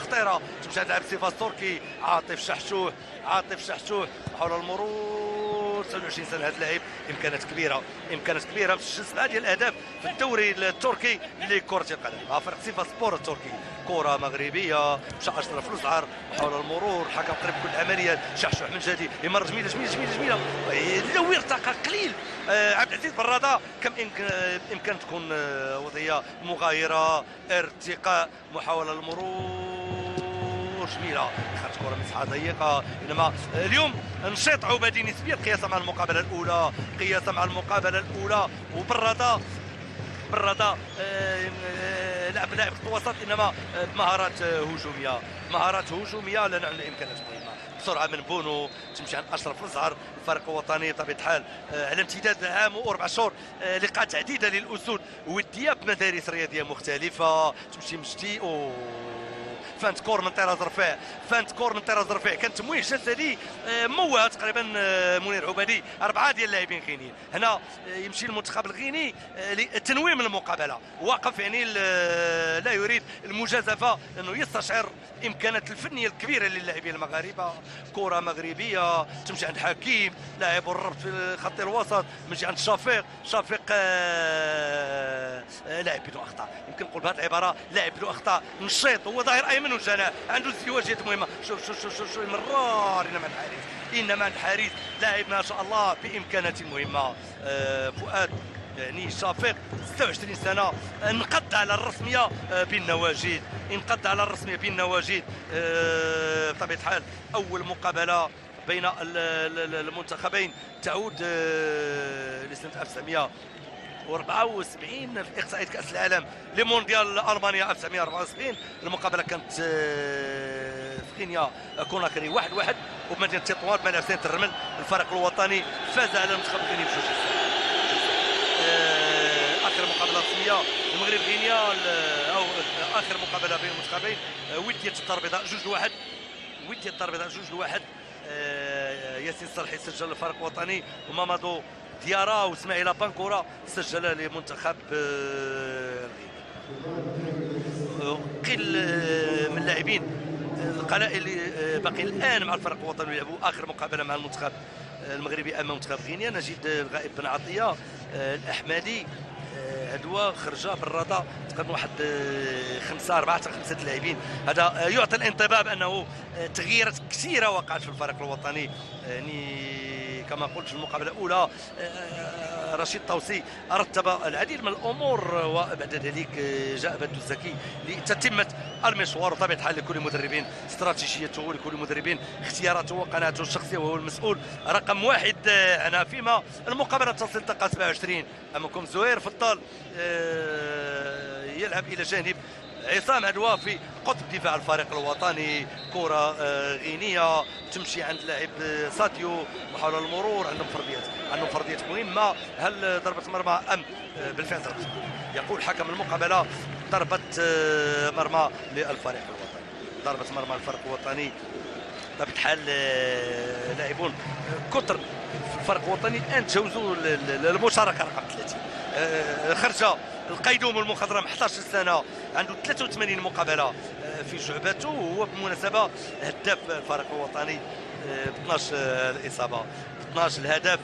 خطيره تمشي عند لاعب صفاقس تركي عاطف شحشوح حول المرور، 29 سنه هذا اللاعب، امكانات كبيره مسجل 7 ديال الاهداف في الدوري التركي لكره القدم، فريق صفاقس سبور التركي. كره مغربيه مشى اشرف الازهر حول المرور، الحكم قريب كل العمليات، شحشوح من جديد يمر جميله لو ارتقى قليل عبد العزيز براده كم امكان تكون وضعيه مغايره، ارتقاء، محاوله المرور جميله، خرج كره مساحه ضيقه، انما اليوم نشيط عبادي نسبيا قياسا مع المقابله الاولى، وبراده لاعب خط وسط، انما مهارات هجوميه لا نعلم الامكانيات مهمه. بسرعه من بونو تمشي عند اشرف الازهر. الفريق الوطني بطبيعه الحال على امتداد عام و4 شهور لقاءات عديده للاسود وديه بمدارس رياضيه مختلفه. تمشي مجدي فانت كور من طراز رفيع، فانت كور من طراز رفيع، كان تمويه جسدي موه تقريبا. منير عبادي 4 ديال اللاعبين غينيين هنا. يمشي المنتخب الغيني لتنويم المقابله، واقف يعني لا يريد المجازفه لانه يستشعر الامكانات الفنيه الكبيره للاعبين المغاربه. كره مغربيه تمشي عند حكيم لاعب الربط في خط الوسط، تمشي عند شفيق لاعب بدون اخطاء، يمكن نقول بهذه العباره لاعب بدون اخطاء، نشيط، هو ظاهر ايمن وجناح، عنده ازدواجيات مهمه. شوف مرار انما الحارس لاعب ما شاء الله بامكانات مهمه. فؤاد يعني شفيق 26 سنه، انقض على الرسميه بالنواجذ، بطبيعه الحال. اول مقابله بين المنتخبين تعود لسنه 1974 في اقصائية كأس العالم لمونديال ألمانيا 1974. المقابلة كانت في غينيا كوناكري 1-1 وبمدينة تطوان بملعب سانت الرمل. الفريق الوطني فاز على المنتخب الغيني بجوج. آخر مقابلة رسمية المغرب غينيا، أو آخر مقابلة بين المنتخبين ودية الدار البيضاء 2-1. ودية الدار البيضاء 2-1. ياسين صالحي سجل الفريق الوطني، ومامادو ديارا واسماعيل بانكورا سجل لمنتخب قل من اللاعبين القلائل اللي باقي الان مع الفريق الوطني يلعبوا اخر مقابله مع المنتخب المغربي امام منتخب غينيا. نجد الغائب بن عطيه، الاحمدي، عدوى، خرجه، بالرضا، تقريبا واحد 4 حتى 5 لاعبين. هذا يعطي الانطباع بانه تغييرات كثيره وقعت في الفريق الوطني. يعني كما قلت في المقابله الاولى رشيد طوسي رتب العديد من الامور، وبعد ذلك جاء بدر الزكي لتتمه المشوار. وطبيعه الحال لكل مدربين استراتيجيته، لكل مدربين اختياراته وقناعته الشخصيه، وهو المسؤول رقم 1 عنها. فيما المقابله تصل دقه 27 امامكم زهير فضل يلعب الى جانب عصام عدوى في قطب دفاع الفريق الوطني. كره غينيه تمشي عند لاعب ساديو، محاوله المرور، عندهم فرديات مهمه. هل ضربه مرمى ام بالفعل ضربه؟ يقول حكم المقابله ضربه مرمى للفريق الوطني، ضربه مرمى للفريق الوطني. بطبيعه الحال لاعبون كثر في الفريق الوطني الان تجاوزوا المشاركه رقم 30. خرج القيدوم المخضرم 11 سنه، عنده 83 مقابله في جعبته، وهو بالمناسبه هداف الفريق الوطني ب 12 الاصابه، ب 12 الهدف.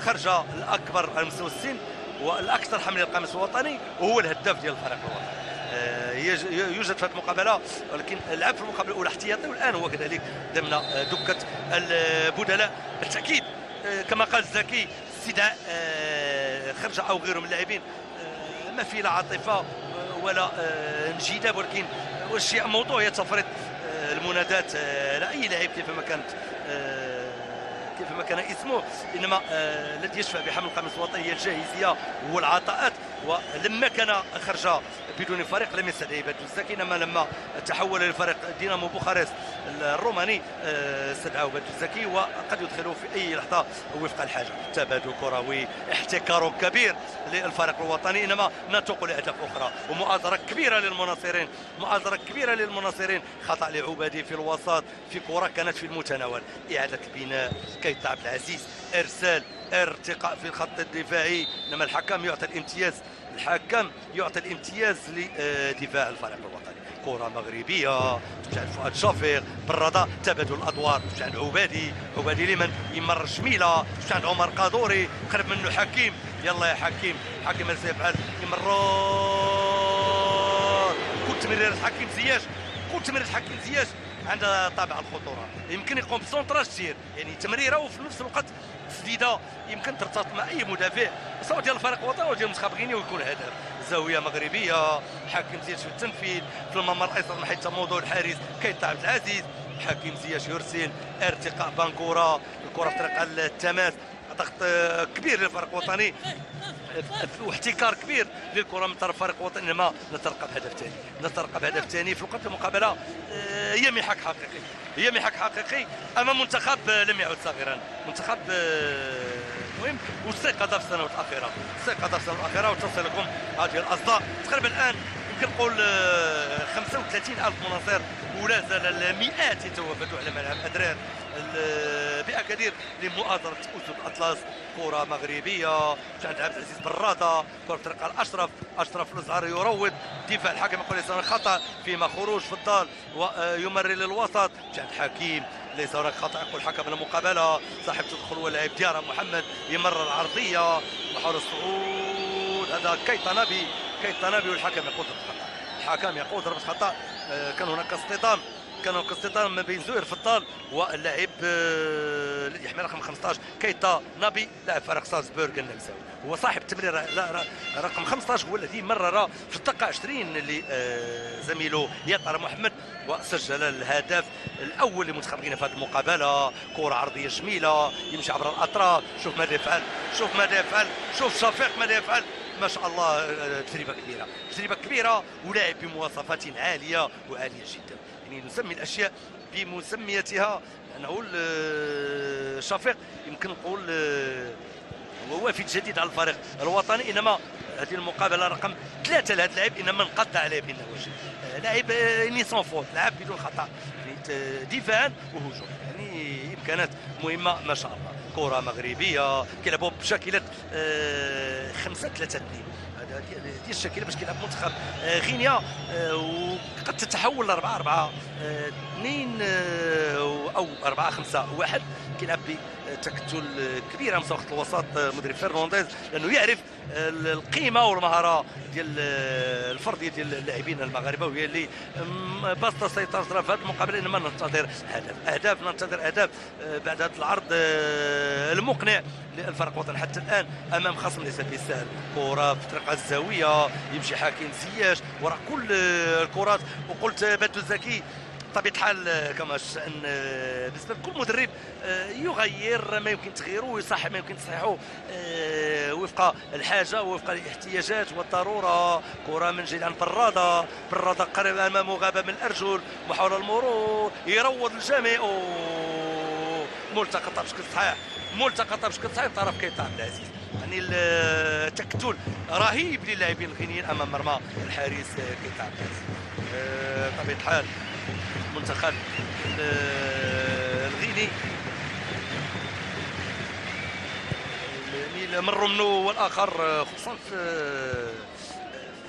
خرج الاكبر على مستوى السن والاكثر حمل القميص الوطني، وهو الهداف ديال الفريق الوطني. يوجد في هذه المقابله، ولكن لعب في المقابله الاولى احتياطي، والان هو كذلك ضمن دكه البدلاء. بالتاكيد كما قال الزكي استدعاء خرجه او غيره من اللاعبين ما في لا عاطفه ولا انجذاب، ولكن الشيء موضوع هي تفريط المنادات على اي لاعب كيفما كان اسمه. انما الذي يشفع بحمل القميص الوطني هي الجاهزيه والعطاءات. ولما كان خرج بدون فريق لم يستدعي بدر الزكي، انما لما تحول لفريق دينامو بوخارست الروماني استدعاه بدر الزكي، وقد يدخله في اي لحظه وفق الحاجه. تبادل كروي، احتكار كبير للفريق الوطني، انما نتوق لاهداف اخرى ومؤازره كبيره للمناصرين. خطا لعبادي في الوسط في كره كانت في المتناول، اعاده البناء كيت عبد العزيز، ارسال، ارتقاء في الخط الدفاعي، انما الحكم يعطي الامتياز لدفاع الفريق الوطني. كره مغربيه تمشي عند فؤاد شفيق، بالرضا، تبادل الادوار، تمشي عند عبادي لمن يمر جميله، تمشي عند عمر قادوري، قرب منه حكيم، يلا يا حكيم ماذا سيفعل؟ يمرر. كل تمريرات حكيم زياش عندها طابع الخطوره، يمكن يقوم بسونتراج كثير، يعني تمريره وفي نفس الوقت تسديده يمكن ترتبط مع اي مدافع سواء ديال الفريق الوطني او ديال المنتخب الغيني ويكون هدف. زاويه مغربيه، حكيم زياش في التنفيذ في الممر الايسر من حيث موضوع الحارس كيت عبد العزيز، حكيم زياش يرسل، ارتقاء بانكورا، الكره في طريق التماس، ضغط كبير للفريق الوطني واحتكار كبير للكره من طرف الفريق الوطني. انما نترقب هدف ثاني في الوقت المقابله. هي محك حقيقي امام منتخب لم يعد صغيرا، منتخب مهم، واستيقظ في السنوات الاخيره وتصل لكم هذه الاصداء. تقريبا الان يمكن نقول 35,000 مناصر، ولا زال المئات يتوافدوا على ملعب أدرار بأكادير لمؤازرة أسود الأطلس. كرة مغربية عند عبد العزيز براده، كرة بطريقة أشرف الأزهر يروض، دفاع الحكم يقول ليس هناك خطأ، فيما خروج في الدار ويمرر للوسط عند حكيم، ليس هناك خطأ يقول حكم المقابلة. صاحب تدخل هو اللاعب ديارة محمد، يمرر العرضية محاولة الصعود، هذا كيطنبي والحكم يقول ضربة خطأ. الحكم يقول ضربة خطأ. كان هناك اصطدام ما بين زهير فضال واللاعب الذي يحمل رقم 15 كيتا نبي لاعب فريق سالزبورغ النمساوي، هو صاحب التمرير رقم 15 هو الذي مرر في الدقيقه 20 لزميله يطار محمد وسجل الهدف الاول لمنتخب غينيا في هذه المقابله. كره عرضيه جميله يمشي عبر الاطراف، شوف ماذا يفعل، شوف شفيق ماذا يفعل، ما شاء الله. تجربه كبيره ولاعب بمواصفات عاليه جدا. يعني نسمي الاشياء بمسميتها، لانه شفيق يمكن نقول هو وافد جديد على الفريق الوطني، انما هذه المقابله رقم 3 لهذا اللاعب، انما انقض عليه بين وجه لاعب نيسون فوت، لعب بدون خطا، يعني دفاعا وهجوم، يعني امكانات مهمه ما شاء الله. كره مغربيه كيلعبوا بشكله 5-3-2، ديال الشكل باش كيلعب منتخب غينيا، وقد تتحول ل 4-4-2 او 4-5-1. كيلعب بتكتل كبيره مساوخه الوسط مدرب فرنانديز، لانه يعرف القيمه والمهاره ديال الفرديه ديال اللاعبين المغاربه، وهي اللي بسط سيطرتنا في هذه المقابله. انما ننتظر اهداف بعد هذا العرض المقنع للفريق الوطني حتى الان امام خصم ليس بسهل. كره في طريقه الزاويه يمشي حكيم زياش وراء كل الكرات، وقلت بدو الزكي بطبيعه الحال كما الشان بالنسبه لكل مدرب يغير ما يمكن تغييره ويصحح ما يمكن تصحيحه وفق الحاجه ووفق الاحتياجات والضروره. كره من جهه عن براده قرب امامه غابه من الارجل، محاوله المرور يروض الجميع، ملتقطه بشكل صحيح طرف كيتا عبد العزيز. يعني التكتل رهيب للاعبين الغينيين امام مرمى الحارس كيتا عبد العزيز. بطبيعه الحال منتخب الغيني من رمنو والاخر، خصوصا في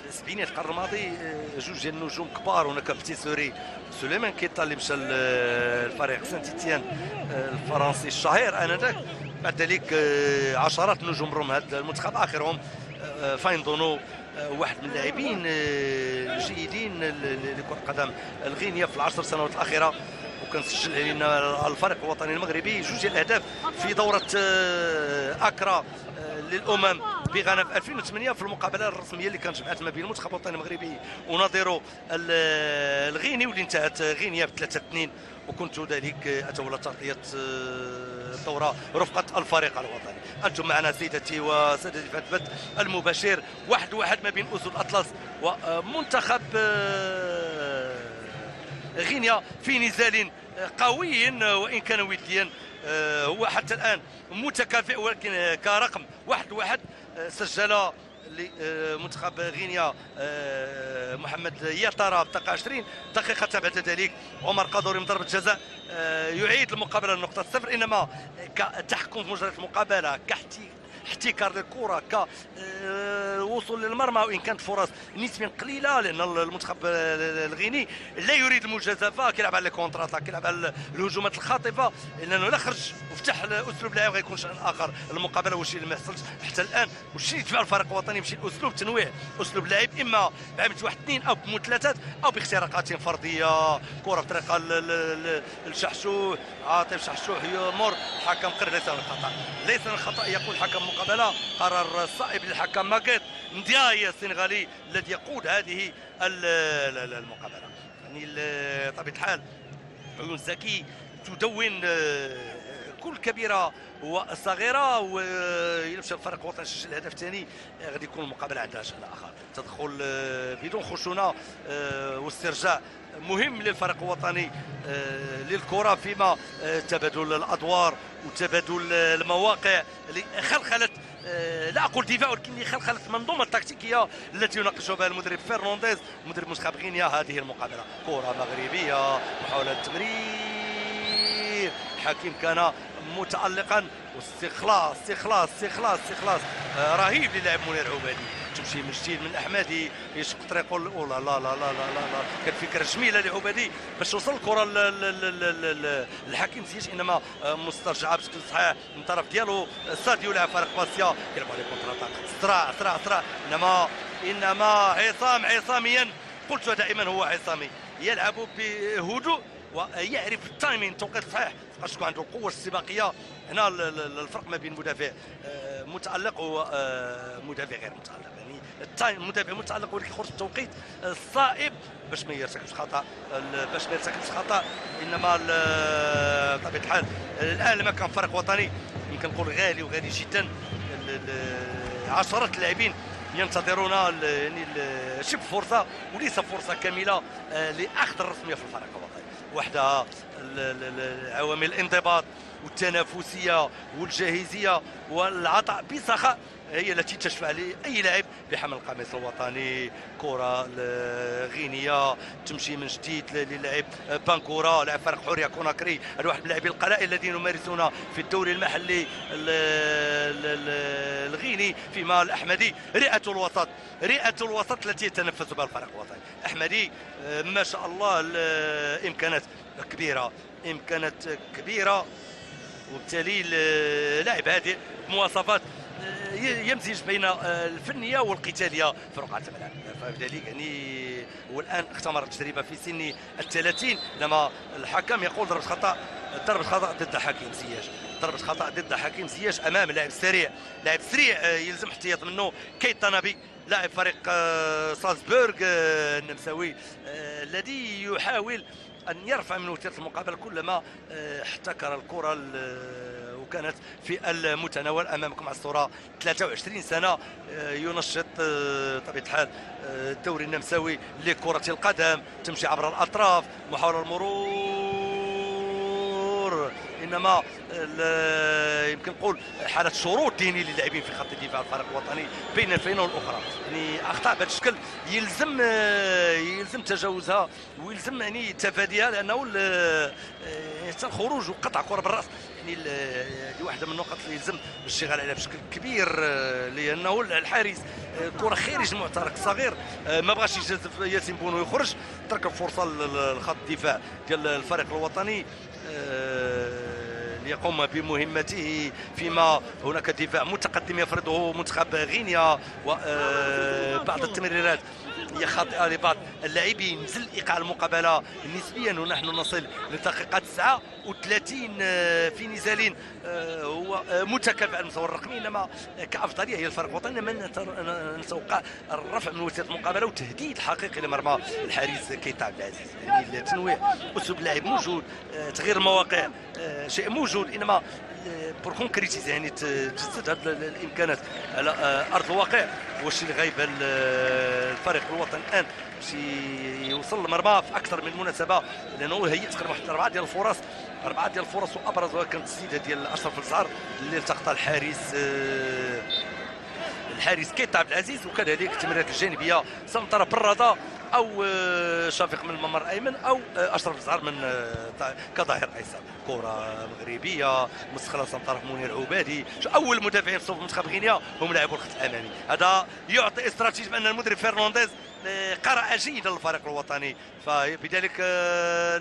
السبعينات القرن الماضي، جوج ديال النجوم كبار. هناك بتي سوري سليمان كيتا اللي مشى للفريق سان تيتيان الفرنسي الشهير انذاك، بعد ذلك عشرات النجوم رم هذا المنتخب، اخرهم فايندونو، واحد من اللاعبين الجيدين لكرة القدم الغينيا في العشر سنوات الأخيرة، وكان سجل لنا الفريق الوطني المغربي جوج ديال الأهداف في دورة أكرا للأمم بغانا في 2008 في المقابلة الرسمية اللي كانت جمعت ما بين المنتخب الوطني المغربي ونظيره الغيني، واللي انتهت غينيا ب 3-2، وكنت ذلك أتولى تغطية الدورة رفقة الفريق الوطني. أنتم معنا سيدتي وسادتي في البث المباشر 1-1 ما بين أسود الأطلس ومنتخب غينيا في نزال قوي وإن كان وديا، هو حتى الآن متكافئ، ولكن كرقم 1-1 سجل لمنتخب غينيا محمد يطارة الدقيقة 20. دقيقة بعد ذلك عمر قادوري من ضربة جزاء يعيد المقابلة لنقطة الصفر، إنما كتحكم في مجريات المقابلة، احتكار للكره، كوصول للمرمى، وان كانت فرص نسبيا قليله، لان المنتخب الغيني لا يريد المجازفه، كيلعب على الكونترات، كيلعب على الهجومات الخاطفه، لانه لا خرج وفتح اسلوب لعب غيكون شان اخر المقابله، والشيء اللي ما حصلش حتى الان. والشيء اللي يدفع الفريق الوطني يمشي لاسلوب تنويع، اسلوب لعب اما بعمليه 1-2 او بمثلثات او باختراقات فرديه. كره بطريقه الشحشوح، عاطف شحشوح يمر، الحكم قرر ليس من الخطا يقول حكم مقابله، قرار صائب للحكم ماكيت ندياي السنغالي الذي يقود هذه المقابله. يعني بطبيعه الحال عيون زكي تدون كل كبيره وصغيره، ويمشي الفريق الوطني يسجل الهدف الثاني غادي يكون المقابله عندها شان اخر. تدخل بدون خشونه واسترجاع مهم للفريق الوطني للكره، فيما تبادل الادوار وتبادل المواقع اللي خلخلت لا اقول دفاع، ولكن اللي خلخلت المنظومه التكتيكيه التي يناقشها بها المدرب فرنانديز مدرب منتخب غينيا هذه المقابله. كره مغربيه، محاوله تمرير، الحكيم كان متالقا، واستخلاص استخلاص استخلاص استخلاص رهيب للاعب منير عبادي. تمشي من جديد من احمدي يشق طريقه الاولى، لا لا لا لا لا، كانت فكره جميله لعبادي باش توصل الكره للحكيم زياش، انما مسترجعه بشكل صحيح من طرف ديالو ساديو لاعب فريق باسيا كيلعب عليه كونتر اتاك صراع صراع صراع. انما عصاميا قلت دائما هو عصامي يلعب بهدوء ويعرف التايمين التوقيت الصحيح، فقاش تكون عنده القوه السباقيه. هنا الفرق ما بين مدافع متالق ومدافع غير متالق، يعني التايم مدافع متالق ولكن يخرج التوقيت الصائب باش ما يرتكبش خطا، انما بطبيعه الحال الان لما كان فريق وطني يمكن نقول غالي وغالي جدا. عشرات اللاعبين ينتظرون يعني شبه فرصه وليس فرصه كامله لاخذ الرسميه في الفريق الوطني وحدها. عوامل الانضباط والتنافسيه والجاهزيه والعطاء بسخاء هي التي تشفع لاي لاعب بحمل القميص الوطني. كره غينيا تمشي من جديد للاعب بانكورا لاعب فريق حوريه كوناكري، هذا واحد من اللاعبين القلائل الذين يمارسون في الدوري المحلي الغيني، فيما الاحمدي رئه الوسط التي يتنفس بها الفريق الوطني. احمدي ما شاء الله امكانات كبيره وبالتالي لاعب هادئ مواصفات يمزج بين الفنيه والقتاليه في رقعه الملعب، فلذلك يعني والان اختمر التجربه في سن ال30 لما الحكم يقول ضربه خطا ضد حكيم زياش امام لاعب سريع يلزم احتياط منه كيتانابي لاعب فريق سالزبورغ النمساوي الذي يحاول أن يرفع من وتيرة المقابلة كلما احتكر الكرة وكانت في المتناول. أمامكم على الصورة 23 سنة ينشط بطبيعة الحال الدوري النمساوي لكرة القدم، تمشي عبر الأطراف، محاولة المرور، انما يمكن نقول حاله شروط ديني للاعبين في خط الدفاع الفريق الوطني بين الفينه والاخرى. يعني اخطاء بهذا الشكل يلزم تجاوزها ويلزم يعني تفاديها، لانه حتى الخروج وقطع كره بالراس يعني هذه واحده من النقط اللي يلزم الاشتغال عليها بشكل كبير، لانه الحارس كره خارج المعترك الصغير ما بغاش يجازف ياسين بونو يخرج، ترك الفرصه لخط الدفاع ديال الفريق الوطني ليقوم بمهمته، فيما هناك دفاع متقدم يفرضه منتخب غينيا وبعض التمريرات هي خاطئه لبعض اللاعبين. نزل ايقاع المقابله نسبيا ونحن نصل لدقيقه 39 في نزال هو متكافئ على المستوى الرقمي، انما كافضليه هي الفريق الوطني من نتوقع الرفع من وتيره المقابله وتهديد حقيقي لمرمى الحارس كيتا عبد العزيز. يعني التنويع اسلوب اللعب موجود، تغيير المواقع شيء موجود، انما بور كونكريتيز يعني تجسد هذه الامكانات على ارض الواقع واش اللي غايب الفريق الوطني الان باش يوصل للمرمى في اكثر من مناسبه، لانه هي تقريبا واحد اربعه ديال الفرص وابرزها كانت التسديده ديال اشرف الزهر اللي التقطها الحارس كيتا عبد العزيز، وكذلك التمريرات الجانبيه سواء من طرف برادة او شفيق من الممر ايمن او اشرف الزهر من كظهير ايسر. كره مغربيه مستخلصه من طرف منير عبادي. اول مدافعين في صفوف منتخب غينيا هم لاعبو الخط الامامي، هذا يعطي استراتيجيه بان المدرب فرنانديز قرأ جيدا للفريق الوطني، فبذلك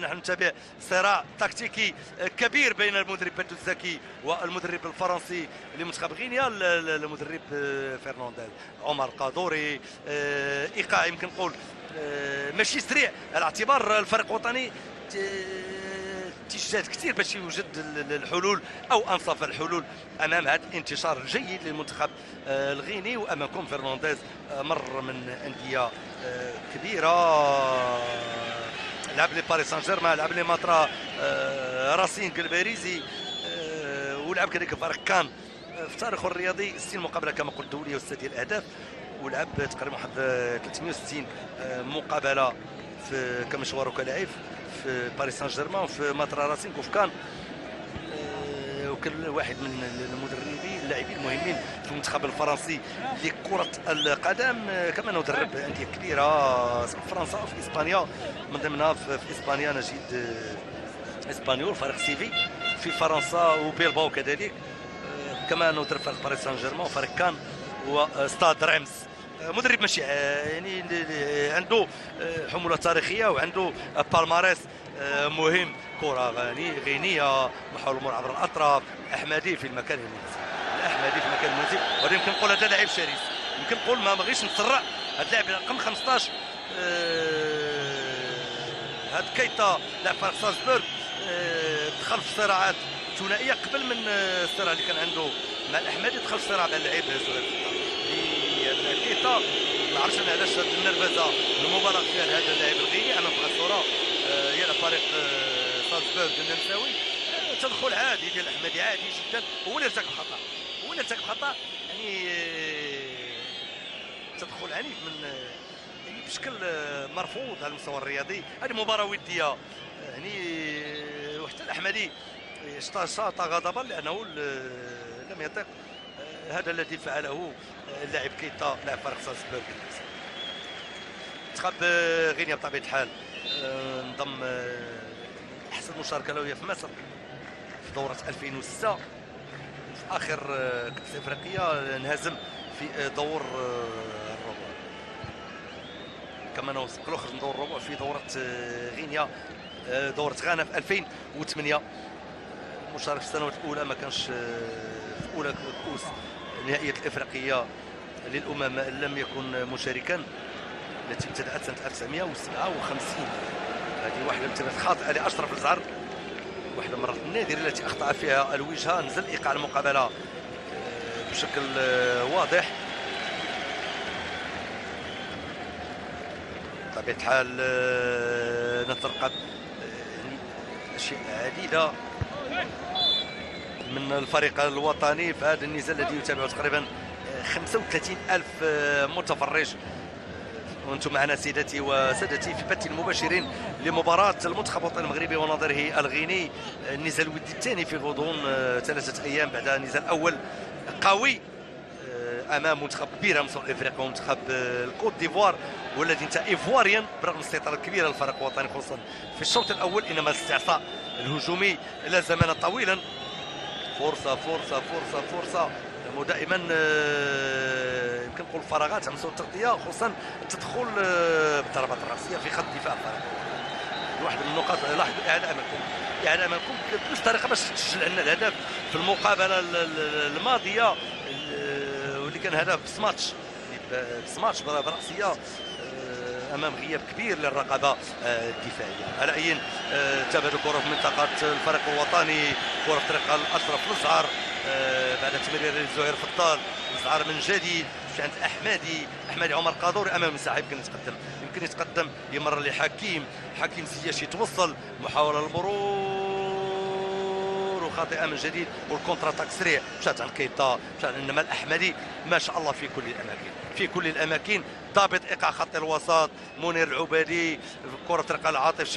نحن نتابع صراع تكتيكي كبير بين المدرب بدو الزكي والمدرب الفرنسي لمنتخب غينيا المدرب فرنانديز. عمر قادوري ايقاع يمكن نقول ماشي سريع على اعتبار الفريق الوطني تجهد كثير باش يوجد الحلول او انصاف الحلول امام هذا الانتشار الجيد للمنتخب الغيني. وامامكم فرنانديز مر من انديه كبيره، لعب لي باريس سان جيرمان، لعب لي ماترا راسينغ الباريزي، ولعب كذلك فريق كان في تاريخه الرياضي 60 مقابله كما قلت دوليه و6 ديال الاهداف، ولعب تقريبا واحد 360 مقابله في كمشواره كلاعب في باريس سان جيرمان وفي ماترا راسينغ وفي كان، وكان واحد من المدربين اللاعبين المهمين في المنتخب الفرنسي لكرة القدم. كما انه درب انديه كبيره في فرنسا وفي اسبانيا، من ضمنها في اسبانيا نجد اسبانيول فريق سيفي، في فرنسا وبيلباو كذلك، كما انه درب فريق باريس سان جيرمان وفريق كان وستاد ريمس. مدرب ماشي يعني عنده حموله تاريخيه وعنده بالماريس مهم، كره غنيه، محاول الامور عبر الاطراف، احمدي في المكان المناسب، الاحمدي في المكان المناسب. وهذا يمكن نقول هذا لاعب شرس، يمكن نقول ما بغيتش نسرع هذا اللاعب رقم 15 هذا كيتا لاعب فريق سالزبورغ دخل في صراعات ثنائيه قبل من الصراع اللي كان عنده مع الاحمدي، دخل في صراع مع اللاعب زهير كيتا. ما عرفتش انا علاش هذه النرفزه المبالغ فيها لهذا اللاعب الغيني امام الصوره يا فريق سالزبورغ النمساوي. تدخل عادي ديال الاحمدي عادي جدا، هو اللي ارتكب خطا، هو اللي ارتكب خطا يعني تدخل عنيف من يعني بشكل مرفوض على المستوى الرياضي. هذه مباراه وديه يعني، وحتى الاحمدي شاط غضبا لانه لم يطق هذا الذي فعله اللاعب كيتا لاعب فريق سالزبورغ. منتخب غينيا بطبيعه الحال انضم احسن مشاركه له هي في مصر في دوره 2006 في اخر كاس افريقيا، انهزم في دور الربع، كما انه سبق له خرج من دور الربع في دوره غينيا دوره غانا في 2008. مشارك في السنوات الاولى ما كانش في اولى كؤوس النهائيات الافريقيه للامم لم يكن مشاركا، التي ابتدأت سنه 1957. هذه واحده من التمريرات خاطئه لاشرف الزهر، واحده من المرات النادره التي اخطا فيها الوجهه، نزل ايقاع المقابله بشكل واضح. بطبيعه الحال نترقب اشياء عديده من الفريق الوطني في هذا النزال الذي يتابعه تقريبا 35,000 متفرج. وانتم معنا سيداتي وسادتي في بث المباشرين لمباراة المنتخب الوطني المغربي ونظيره الغيني، النزال الودي الثاني في غضون 3 أيام بعد النزال الأول قوي امام منتخب كبير مصر افريقيا ومنتخب الكوت ديفوار، والذي انتهى ايفواريا برغم السيطره الكبيره للفريق الوطني خصوصا في الشوط الاول، انما الاستعصاء الهجومي لا زمان طويلا. فرصه فرصه فرصه فرصه ودائما يمكن نقول فراغات على مستوى التغطيه، خصوصا التدخل بالضربات الراسيه في خط دفاع الفريق. واحد من النقاط لاحظوا اعاده امامكم بنفس الطريقه باش تسجل عندنا الهدف في المقابله الماضيه واللي كان هدف بسماتش براسيه امام غياب كبير للرقابه الدفاعيه. على اي تبادل كره في منطقه الفريق الوطني، كره في طريق الاشرف الزهر بعد تمرير لزهير فضال، الزهر من جديد عند احمدي عمر قادوري امام المساحه، يمكن يتقدم يمر لحكيم زياش يتوصل، محاوله المرور وخاطئه من جديد، والكونتر اتاك سريع مشات عند كيتا، انما الاحمدي ما شاء الله في كل الاماكن ضابط ايقاع خط الوسط. منير العبادي كره طريقه العاطف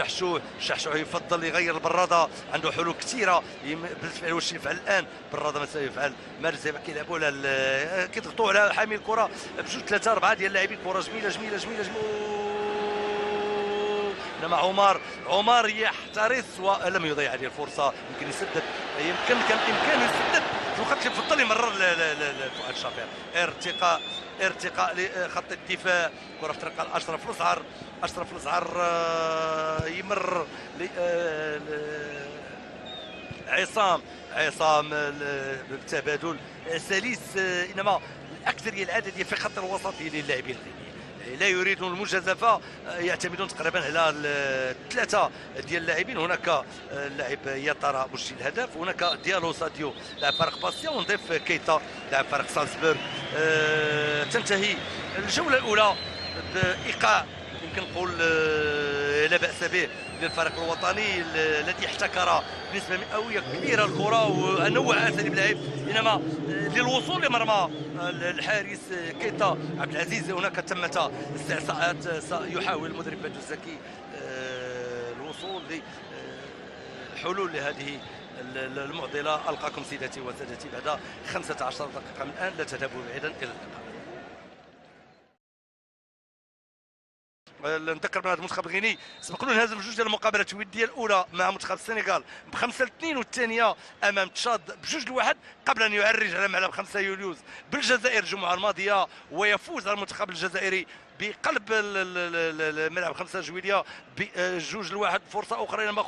شحشوح يفضل يغير البراده، عنده حلول كثيره بالفعل. واش يفعل الان؟ براده ما سيفعل، مرزي كيلعبوا على كيضغطوا على حامل الكره بجوج 3 4 ديال اللاعبين، كره جميله انما عمر يحترس ولم يضيع هذه الفرصه. يمكن يسدد، كان بامكانه يسدد في الوقت اللي فضل يمرر لفؤاد شافير. ارتقاء لخط الدفاع، كره في طريق اشرف الازهر يمر عصام بالتبادل سليس، انما الاكثريه العدديه في خط الوسط هي للاعبين لا يريدون المجازفه، يعتمدون تقريبا على 3 ديال اللاعبين. هناك اللاعب يطارا مسجل الهدف، هناك ديالو ساديو لاعب فريق باسيا، ونضيف كيتا لاعب فريق سالزبورغ. تنتهي الجوله الاولى بايقاع يمكن نقول لا باس به للفريق الوطني الذي احتكر بنسبه مئويه كبيره الكره ونوع اساليب اللعب، انما للوصول لمرمى الحارس كيتا عبد العزيز هناك تمت استعصاءات. سيحاول المدرب بدو الزكي الوصول لحلول لهذه المعضله. القاكم سيداتي وسادتي بعد 15 دقيقه من الان، لا تذهبوا بعيدا. الى اللقاء. نذكر بان المنتخب الغيني سبق له انهزم جوج ديال المقابلات الوديه الاولى مع منتخب السنغال ب5-2، والثانيه امام تشاد ب2-1 قبل ان يعرج على ملعب 5 يوليوز بالجزائر الجمعه الماضيه ويفوز على المنتخب الجزائري بقلب الملعب 5 جويلية ب2-1. فرصه اخرى انما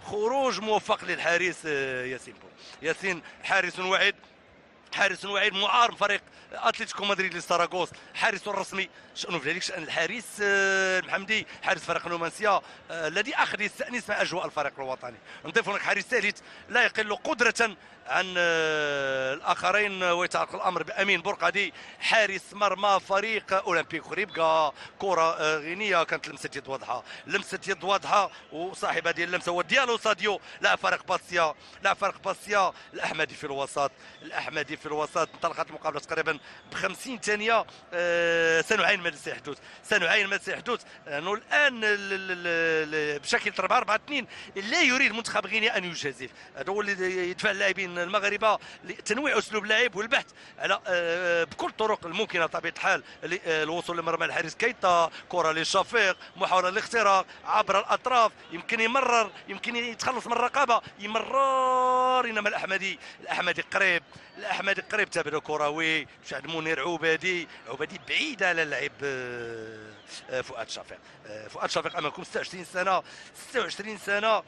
خروج موفق للحارس ياسين حارس واعد، حارس واعد معار من فريق اتلتيكو مدريد لساراغوس، حارس الرسمي شأنه في ذلك شأن الحارس المحمدي حارس فريق نومانسيا الذي اخذ يستأنس مع اجواء الفريق الوطني. نضيف هناك حارس ثالث لا يقل قدرة عن الاخرين، ويتعلق الامر بامين بورقادي حارس مرمى فريق اولمبيك خريبكا. كره غينيه كانت لمسه يد واضحه وصاحب هذه اللمسه هو ديالو ساديو لاعب فريق باسيا الاحمدي في الوسط. انطلقت المقابله تقريبا ب50 ثانيه. سنعاين ما سيحدث لانه الان بشكل 4-4-2 لا يريد المنتخب الغيني ان يجازف. هذا هو اللي يدفع اللاعبين المغاربه لتنويع اسلوب اللعب والبحث على بكل الطرق الممكنه طبيعه الحال الوصول لمرمى الحارس كيتا. كره للشفيق، محاوله للاختراق عبر الاطراف، يمكن يتخلص من الرقابه، انما الاحمدي قريب تابع كروي مش عند منير عبادي بعيده على اللعب فؤاد شفيق امامكم 26 سنه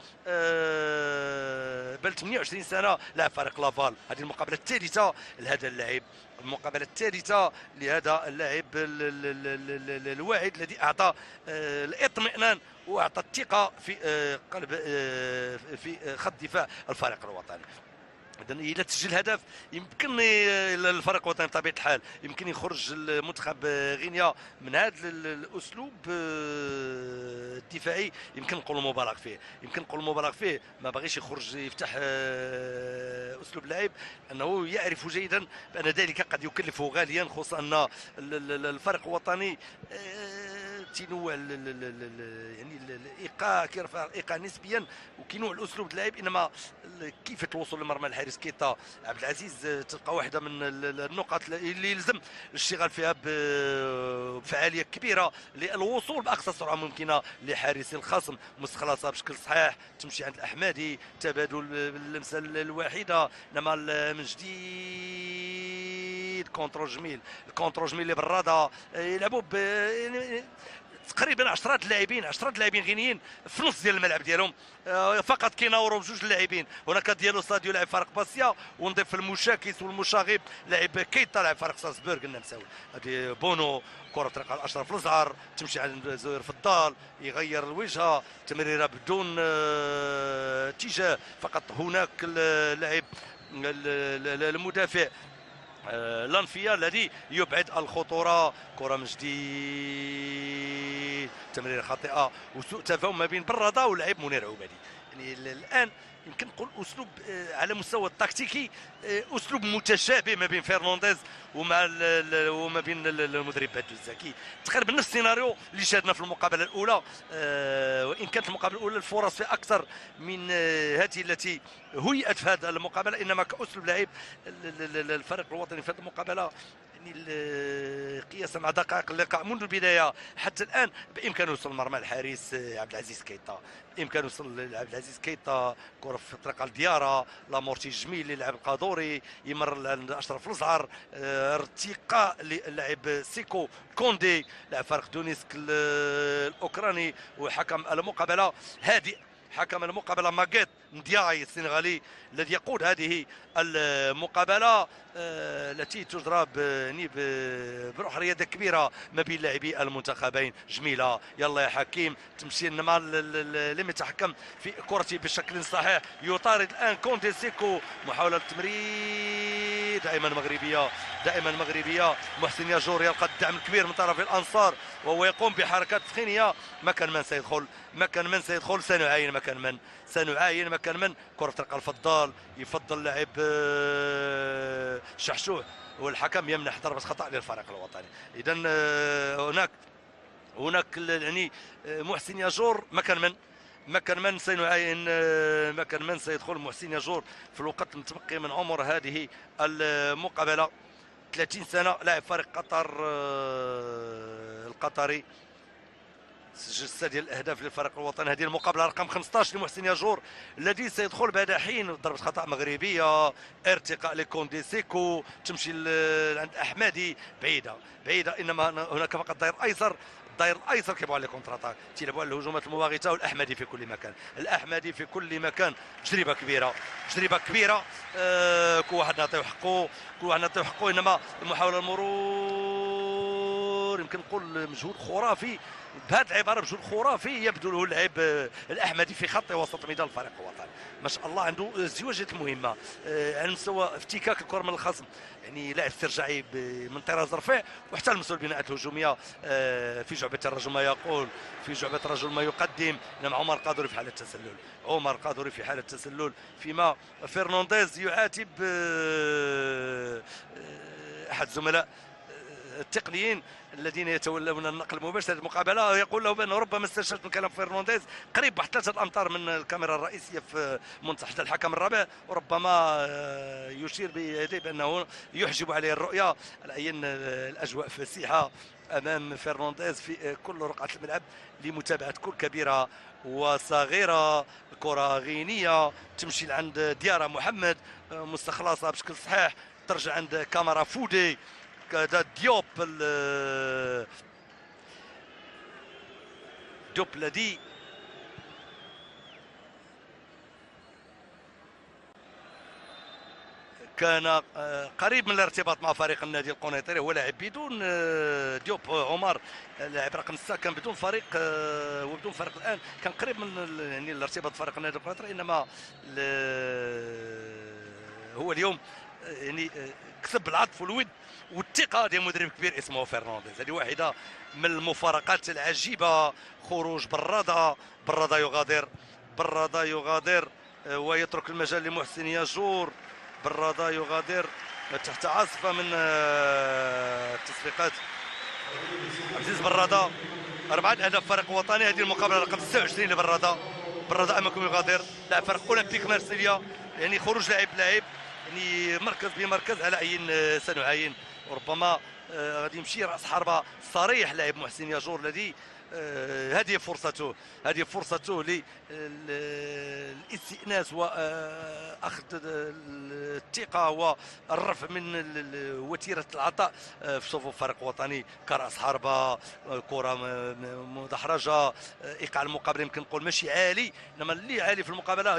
بل 28 سنه لاعب فريق لافال. هذه المقابله الثالثه لهذا اللاعب الواعد الذي اعطى الاطمئنان واعطى الثقه في قلب في خط دفاع الفريق الوطني. اذا اذا تسجل هدف يمكن الفريق الوطني بطبيعه الحال يمكن يخرج المنتخب غينيا من هذا الاسلوب الدفاعي. يمكن نقولوا مبالغ فيه، ما باغيش يخرج يفتح اسلوب اللعب، انه يعرف جيدا بان ذلك قد يكلفه غاليا، خصوصا ان الفريق الوطني تنوع يعني الايقاع كيرفع الايقاع نسبيا وكينوع الاسلوب اللعب، انما كيفيه الوصول لمرمى الحارس كيتا عبد العزيز تلقى واحده من النقط اللي يلزم الاشتغال فيها بفعاليه كبيره للوصول باقصى سرعه ممكنه لحارس الخصم، مستخلصها بشكل صحيح تمشي عند الاحمدي، تبادل اللمسه الواحده، انما من جديد كونترول جميل اللي بالراده يلعبوا تقريبا 10 لاعبين غينيين في نص ديال الملعب ديالهم، فقط كيناوروا بجوج لاعبين. هناك ديالو ساديو لاعب فريق باسيا، ونضيف المشاكس والمشاغب لاعب كيتا لاعب فريق سالزبورغ النمساوي. هذه بونو كره طريقه اشرف الازهر تمشي على زهير فضال يغير الوجهه، تمريره بدون اتجاه، فقط هناك اللاعب المدافع لانفيا الذي يبعد الخطوره. كره من جديد تمريره خاطئه وسوء تفاهم ما بين براده ولاعب منير عبادي. يعني الان يمكن نقول اسلوب على مستوى التكتيكي اسلوب متشابه ما بين فرنانديز وما بين المدرب بدو الزكي، تقريبا نفس السيناريو اللي شاهدنا في المقابله الاولى، وان كانت المقابله الاولى الفرص فيها اكثر من هذه التي هيئت في هذه المقابله، انما كاسلوب لعب الفريق الوطني في هذه المقابله يعني قياسا مع دقائق اللقاء منذ البدايه حتى الان بامكانه يوصل مرمى الحارس عبد العزيز كيتا. كره في الطريقه لديارة لامورتي الجميل اللي لعب القادوري يمر عند اشرف الازهر، ارتقاء للاعب سيكو كوندي لاعب فريق دونيسك الاوكراني، وحكم المقابله هادئ حكم المقابله ماغيت ندياي السنغالي الذي يقود هذه المقابله التي تجرى بروح رياضه كبيره ما بين لاعبي المنتخبين. جميله يلا يا حكيم تمشي انما لم يتحكم في كرته بشكل صحيح، يطارد الان كونتي سيكو، محاوله تمرير دائما مغربيه. محسن ياجور يلقى الدعم الكبير من طرف الانصار وهو يقوم بحركات تقنيه. مكان من سيدخل سنعاين مكان من كره طريقه الفضال يفضل لاعب شحشوح والحكم يمنح ضربه خطا للفريق الوطني. اذا هناك يعني محسن ياجور مكان من ما كان من سيدخل محسن ياجور في الوقت المتبقي من عمر هذه المقابله. 30 سنه، لاعب فريق قطر القطري، سجل 6 ديال الاهداف للفريق الوطني. هذه المقابله رقم 15 لمحسن ياجور الذي سيدخل بعد حين. ضربه خطا مغربيه، ارتقاء لكوندي سيكو، تمشي عند احمدي بعيده بعيده، انما هناك فقط داير ايسر. الداير الايسر كيبغوا على كونتر اتاك، تيلعبوا على الهجومات المواغته، والاحمدي في كل مكان، الاحمدي في كل مكان. تجربه كبيره، تجربه كبيره. كل واحد نعطيو حقه، كل واحد نعطيو حقه، انما المحاوله المرور يمكن نقول مجهود خرافي. بهذه العباره مجهود خرافي يبدو له اللعيب الاحمدي في خط وسط ميدان الفريق الوطني. ما شاء الله عنده ازدواجات مهمه على مستوى افتكاك الكره من الخصم، يعني لاعب استرجاعي من طراز رفيع، وحتى على مستوى البناءات الهجوميه في جعبه الرجل ما يقول، في جعبه الرجل ما يقدم. انما عمر قادري في حاله تسلل، عمر قادري في حاله تسلل، فيما فرنانديز يعاتب احد الزملاء التقنيين الذين يتولون النقل المباشر للمقابله، يقول له بانه ربما استشهد من كلام فرنانديز قريب بواحد 3 امتار من الكاميرا الرئيسيه في منتحة الحكم الرابع، وربما يشير بيديه بانه يحجب عليه الرؤيه. على اي الاجواء فسيحه امام فرنانديز في كل رقعه الملعب لمتابعه كل كبيره وصغيره. كره غينيه تمشي لعند ديارة محمد، مستخلصه بشكل صحيح، ترجع عند كاميرا فودي. ديوب الذي كان قريب من الارتباط مع فريق النادي القنيطري، هو لاعب بدون ديوب عمر، لاعب رقم 6 كان بدون فريق وبدون فريق الان، كان قريب من يعني الارتباط فريق النادي القنيطري، انما هو اليوم يعني كسب العطف والود والثقه ديال مدرب كبير اسمه فرنانديز. هذه واحده من المفارقات العجيبه. خروج براده يغادر ويترك المجال لمحسن ياجور. براده يغادر تحت عاصفه من التصفيقات. عزيز براده 4 اهداف فريق وطني. هذه المقابله رقم 26 لبراده. براده امامكم يغادر، لاعب فريق اولمبيك مارسيليا. يعني خروج لاعب يعني مركز بمركز، على اي سنعاين. وربما غادي يمشي راس حربه صريح لاعب محسن ياجور الذي هذه فرصته للاستئناس واخذ الثقه والرفع من وتيره العطاء في صفوف فريق وطني كراس حربه. كره مدحرجه، ايقاع المقابله يمكن نقول ماشي عالي، انما اللي عالي في المقابله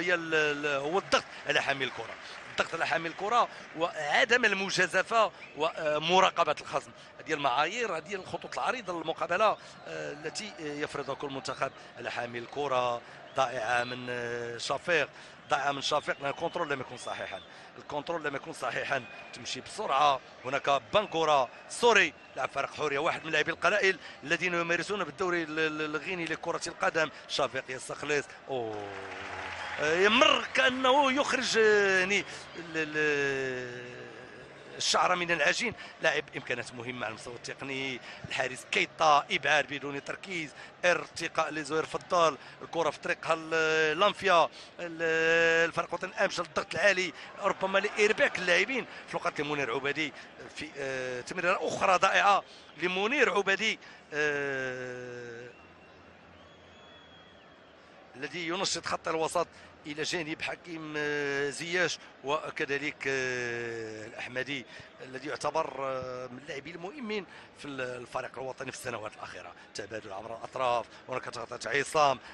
هو الضغط على حامل الكره، الضغط على حامل الكره وعدم المجازفه ومراقبه الخصم. هذه المعايير، هذه الخطوط العريضه للمقابله التي يفرضها كل منتخب على حامل الكره. ضائعه من شفيق، لان الكونترول لم يكن صحيحا، تمشي بسرعه. هناك بانكورا سوري لاعب فريق حوريه، واحد من اللاعبين القلائل الذين يمارسون بالدوري الغيني لكره القدم. شفيق يستخلص، يمر كانه يخرج يعني الشعره من العجين. لاعب امكانات مهمه على المستوى التقني. الحارس كيطا، ابعاد بدون تركيز، ارتقاء لزهير فضال، الكره في طريقها لانفيا. الفريق الوطني امشى الضغط العالي، ربما لارباك اللاعبين في الوقت لمنير عبادي في تمريره اخرى ضائعه لمنير عبادي الذي ينشط خط الوسط الى جانب حكيم زياش، وكذلك الاحمدي الذي يعتبر من اللاعبين المهمين في الفريق الوطني في السنوات الاخيره. تبادل عبر الاطراف، هناك تغطيه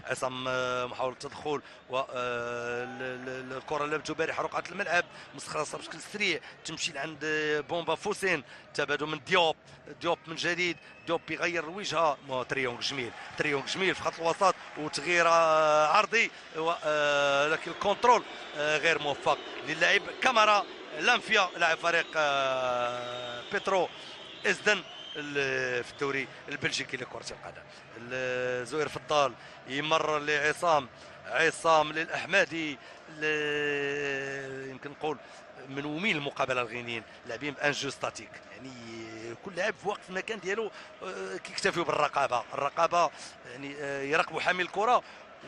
عصام محاوله التدخل، والكره لم تبارح رقعه الملعب، مستخلصه بشكل سريع تمشي لعند بومبا فوسين. تبادل من ديوب من جديد، ديوب بيغير الوجهه. تريونغ جميل في خط الوسط، وتغيير عرضي، لكن الكنترول غير موفق للاعب كاميرا لانفيا لاعب فريق بيترو ازدن في الدوري البلجيكي لكرة القدم. زهير فضال يمر عصام للاحمدي، يمكن نقول منومين المقابله الغينيين، لاعبين بانجو ستاتيك، يعني كل لاعب في وقت في المكان ديالو كيكتفيو بالرقابه، يعني يراقبوا حامل الكره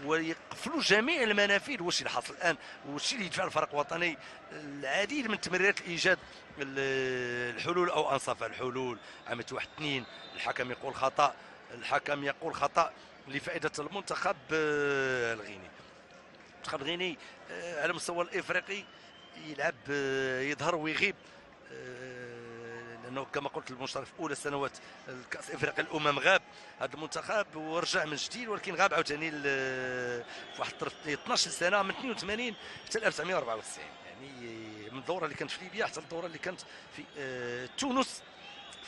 ويقفلوا جميع المنافذ. واش اللي حاصل الان واش اللي يدفع الفريق الوطني العديد من التمريرات لايجاد الحلول او انصاف الحلول. عملت 1-2 الحكم يقول خطا، الحكم يقول خطا لفائده المنتخب الغيني. المنتخب الغيني على المستوى الافريقي يلعب يظهر ويغيب، لانه كما قلت المشترك في اولى سنوات الكاس افريقيا الامم غاب هذا المنتخب ورجع من جديد، ولكن غاب عاوتاني في واحد 12 سنه من 82 حتى 1994، يعني من الدوره اللي كانت في ليبيا حتى الدوره اللي كانت في تونس.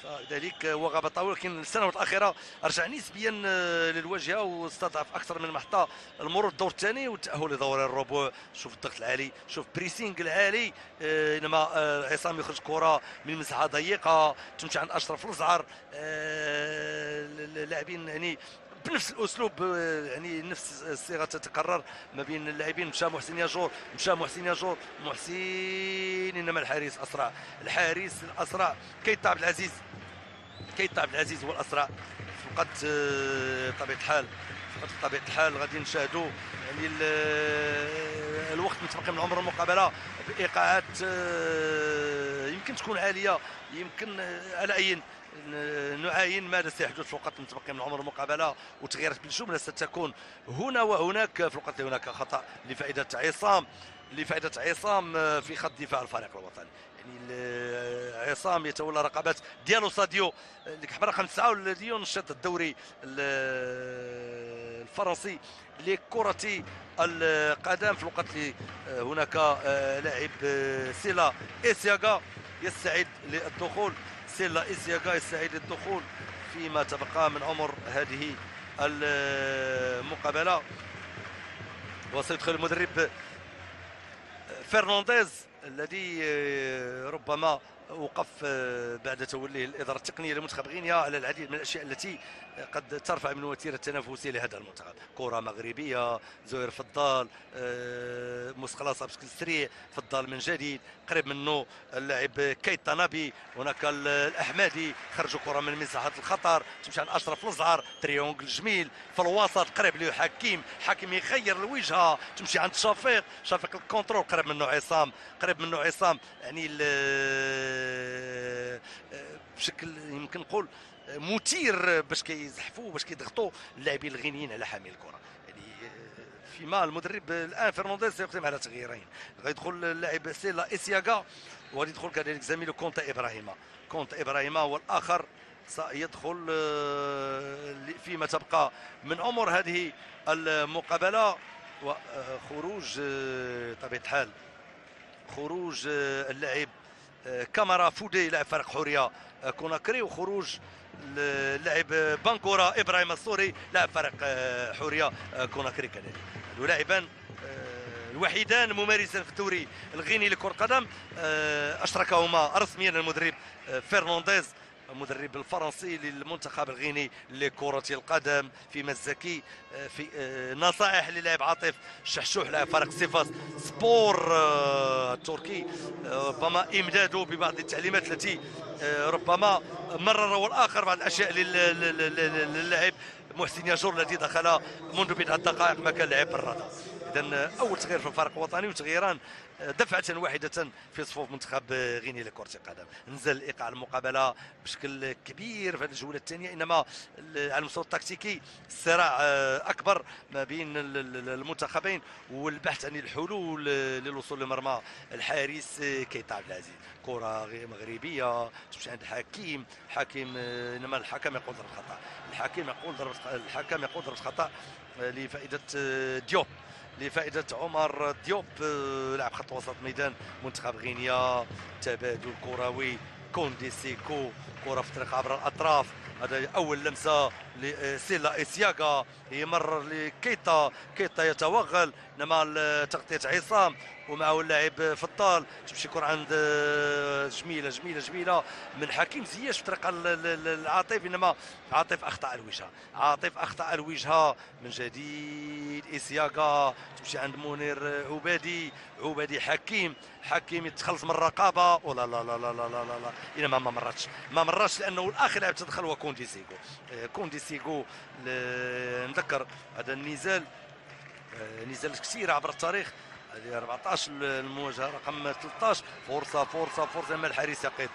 فذلك وغاب طويل، لكن السنوات الاخيره رجع نسبيا للواجهه واستضعف اكثر من محطه المرور الدور الثاني والتاهل لدوري الربع. شوف الضغط العالي، شوف بريسينغ العالي، انما عصام يخرج كره من مساحه ضيقه تمشي عند اشرف الازعر، اللاعبين يعني بنفس الاسلوب، يعني نفس الصيغه تتكرر ما بين اللاعبين. مشى محسن ياجور، مشى محسن ياجور، محسن، انما الحارس اسرع، الحارس الاسرع كيتا عبد العزيز، كيتا عبد العزيز هو الاسرع. فقط بطبيعه الحال، فقط بطبيعه الحال غادي نشاهدوا يعني الوقت متبقي من عمر المقابله بايقاعات يمكن تكون عاليه، يمكن على اي نعاين ماذا سيحدث في الوقت المتبقي من عمر المقابله، وتغييرات بالجمله ستكون هنا وهناك في الوقت اللي هناك خطا لفائده عصام، لفائده عصام في خط دفاع الفريق الوطني. يعني عصام يتولى رقابات ديالو ساديو اللي كحبر رقم 9 الذي ينشط الدوري الفرنسي لكرة القدم. في الوقت اللي هناك لاعب سيلا إسياغا يستعد للدخول، سيلا إسياغا يستعد للدخول فيما تبقى من عمر هذه المقابلة. وسيدخل المدرب فرنانديز الذي ربما وقف بعد توليه الاداره التقنيه لمنتخب غينيا على العديد من الاشياء التي قد ترفع من وتيره التنافسيه لهذا المنتخب. كره مغربيه، زهير فضال مسخلاصه بشكل سريع، فضال من جديد قريب منه اللاعب كيتا نبي، هناك الاحمدي خرجوا كره من مساحه الخطر تمشي عند اشرف الازهر، تريونغل جميل في الوسط قريب له حكيم، حكيم يغير الوجهه تمشي عند شفيق، شفيق الكونترول قريب منه عصام، قريب منه عصام، يعني بشكل يمكن نقول مثير باش كيزحفوا باش كيضغطوا اللاعبين الغينيين على حامل الكره. يعني فيما المدرب الان فرنانديز سيقدم على تغييرين، غيدخل اللاعب سيلا إسياغا وغادي يدخل كذلك زميله كونتا ابراهيما، كونتا ابراهيما والاخر سيدخل فيما تبقى من عمر هذه المقابله. وخروج طبيعه الحال خروج اللاعب كامارا فودي لاعب فريق حوريه كوناكري، وخروج اللاعب بانكورا ابراهيم السوري لاعب فريق حوريه كوناكري كذلك. هذو لاعبان الوحيدان ممارسان في الدوري الغيني لكرة القدم اشتركهما رسميا المدرب فرنانديز المدرب الفرنسي للمنتخب الغيني لكرة القدم. في مزكي في نصائح للاعب عاطف شحشوح لاعب فريق سيفاس سبور التركي، ربما امداده ببعض التعليمات التي ربما مرر والاخر بعض الاشياء للاعب محسن ياجور الذي دخل منذ بضعة دقائق مكان لاعب الرادة. اذا اول تغيير في الفريق الوطني وتغييران دفعة واحدة في صفوف منتخب غينيا لكرة القدم. نزل ايقاع المقابلة بشكل كبير في هذه الجولة الثانية، انما على المستوى التكتيكي الصراع اكبر ما بين المنتخبين والبحث عن الحلول للوصول لمرمى الحارس كيتا عبد العزيز. كرة مغربية تمشي عند حكيم، حكيم انما الحكم يقول ضربة خطأ، الحكم يقول ضربة خطأ لفائدة ديوب، لفائدة عمر ديوب لاعب خط وسط ميدان منتخب غينيا. تبادل كروي كوندي سيكو، كرة في الطريق عبر الأطراف، هذا أول لمسة لسيلا إسياغا يمرر لكيتا، كيتا يتوغل انما تغطية عصام ومعه اللاعب فضال تمشي كرة عند جميلة جميلة جميلة من حكيم زياش في طريق العاطف، انما عاطف اخطا الوجهة، عاطف اخطا الوجهة من جديد. إسياغا تمشي عند منير عبادي، عبادي حكيم، حكيم يتخلص من الرقابة ولا لا لا لا لا لا لا, لا. انما ما مرتش لانه الاخر لاعب تدخل هو كوندي سيكو، كوندي سيكو نذكر هذا النزال نزالات كثيره عبر التاريخ. هذه 14 المواجهه رقم 13. فرصه فرصه فرصه من الحارس يقيد.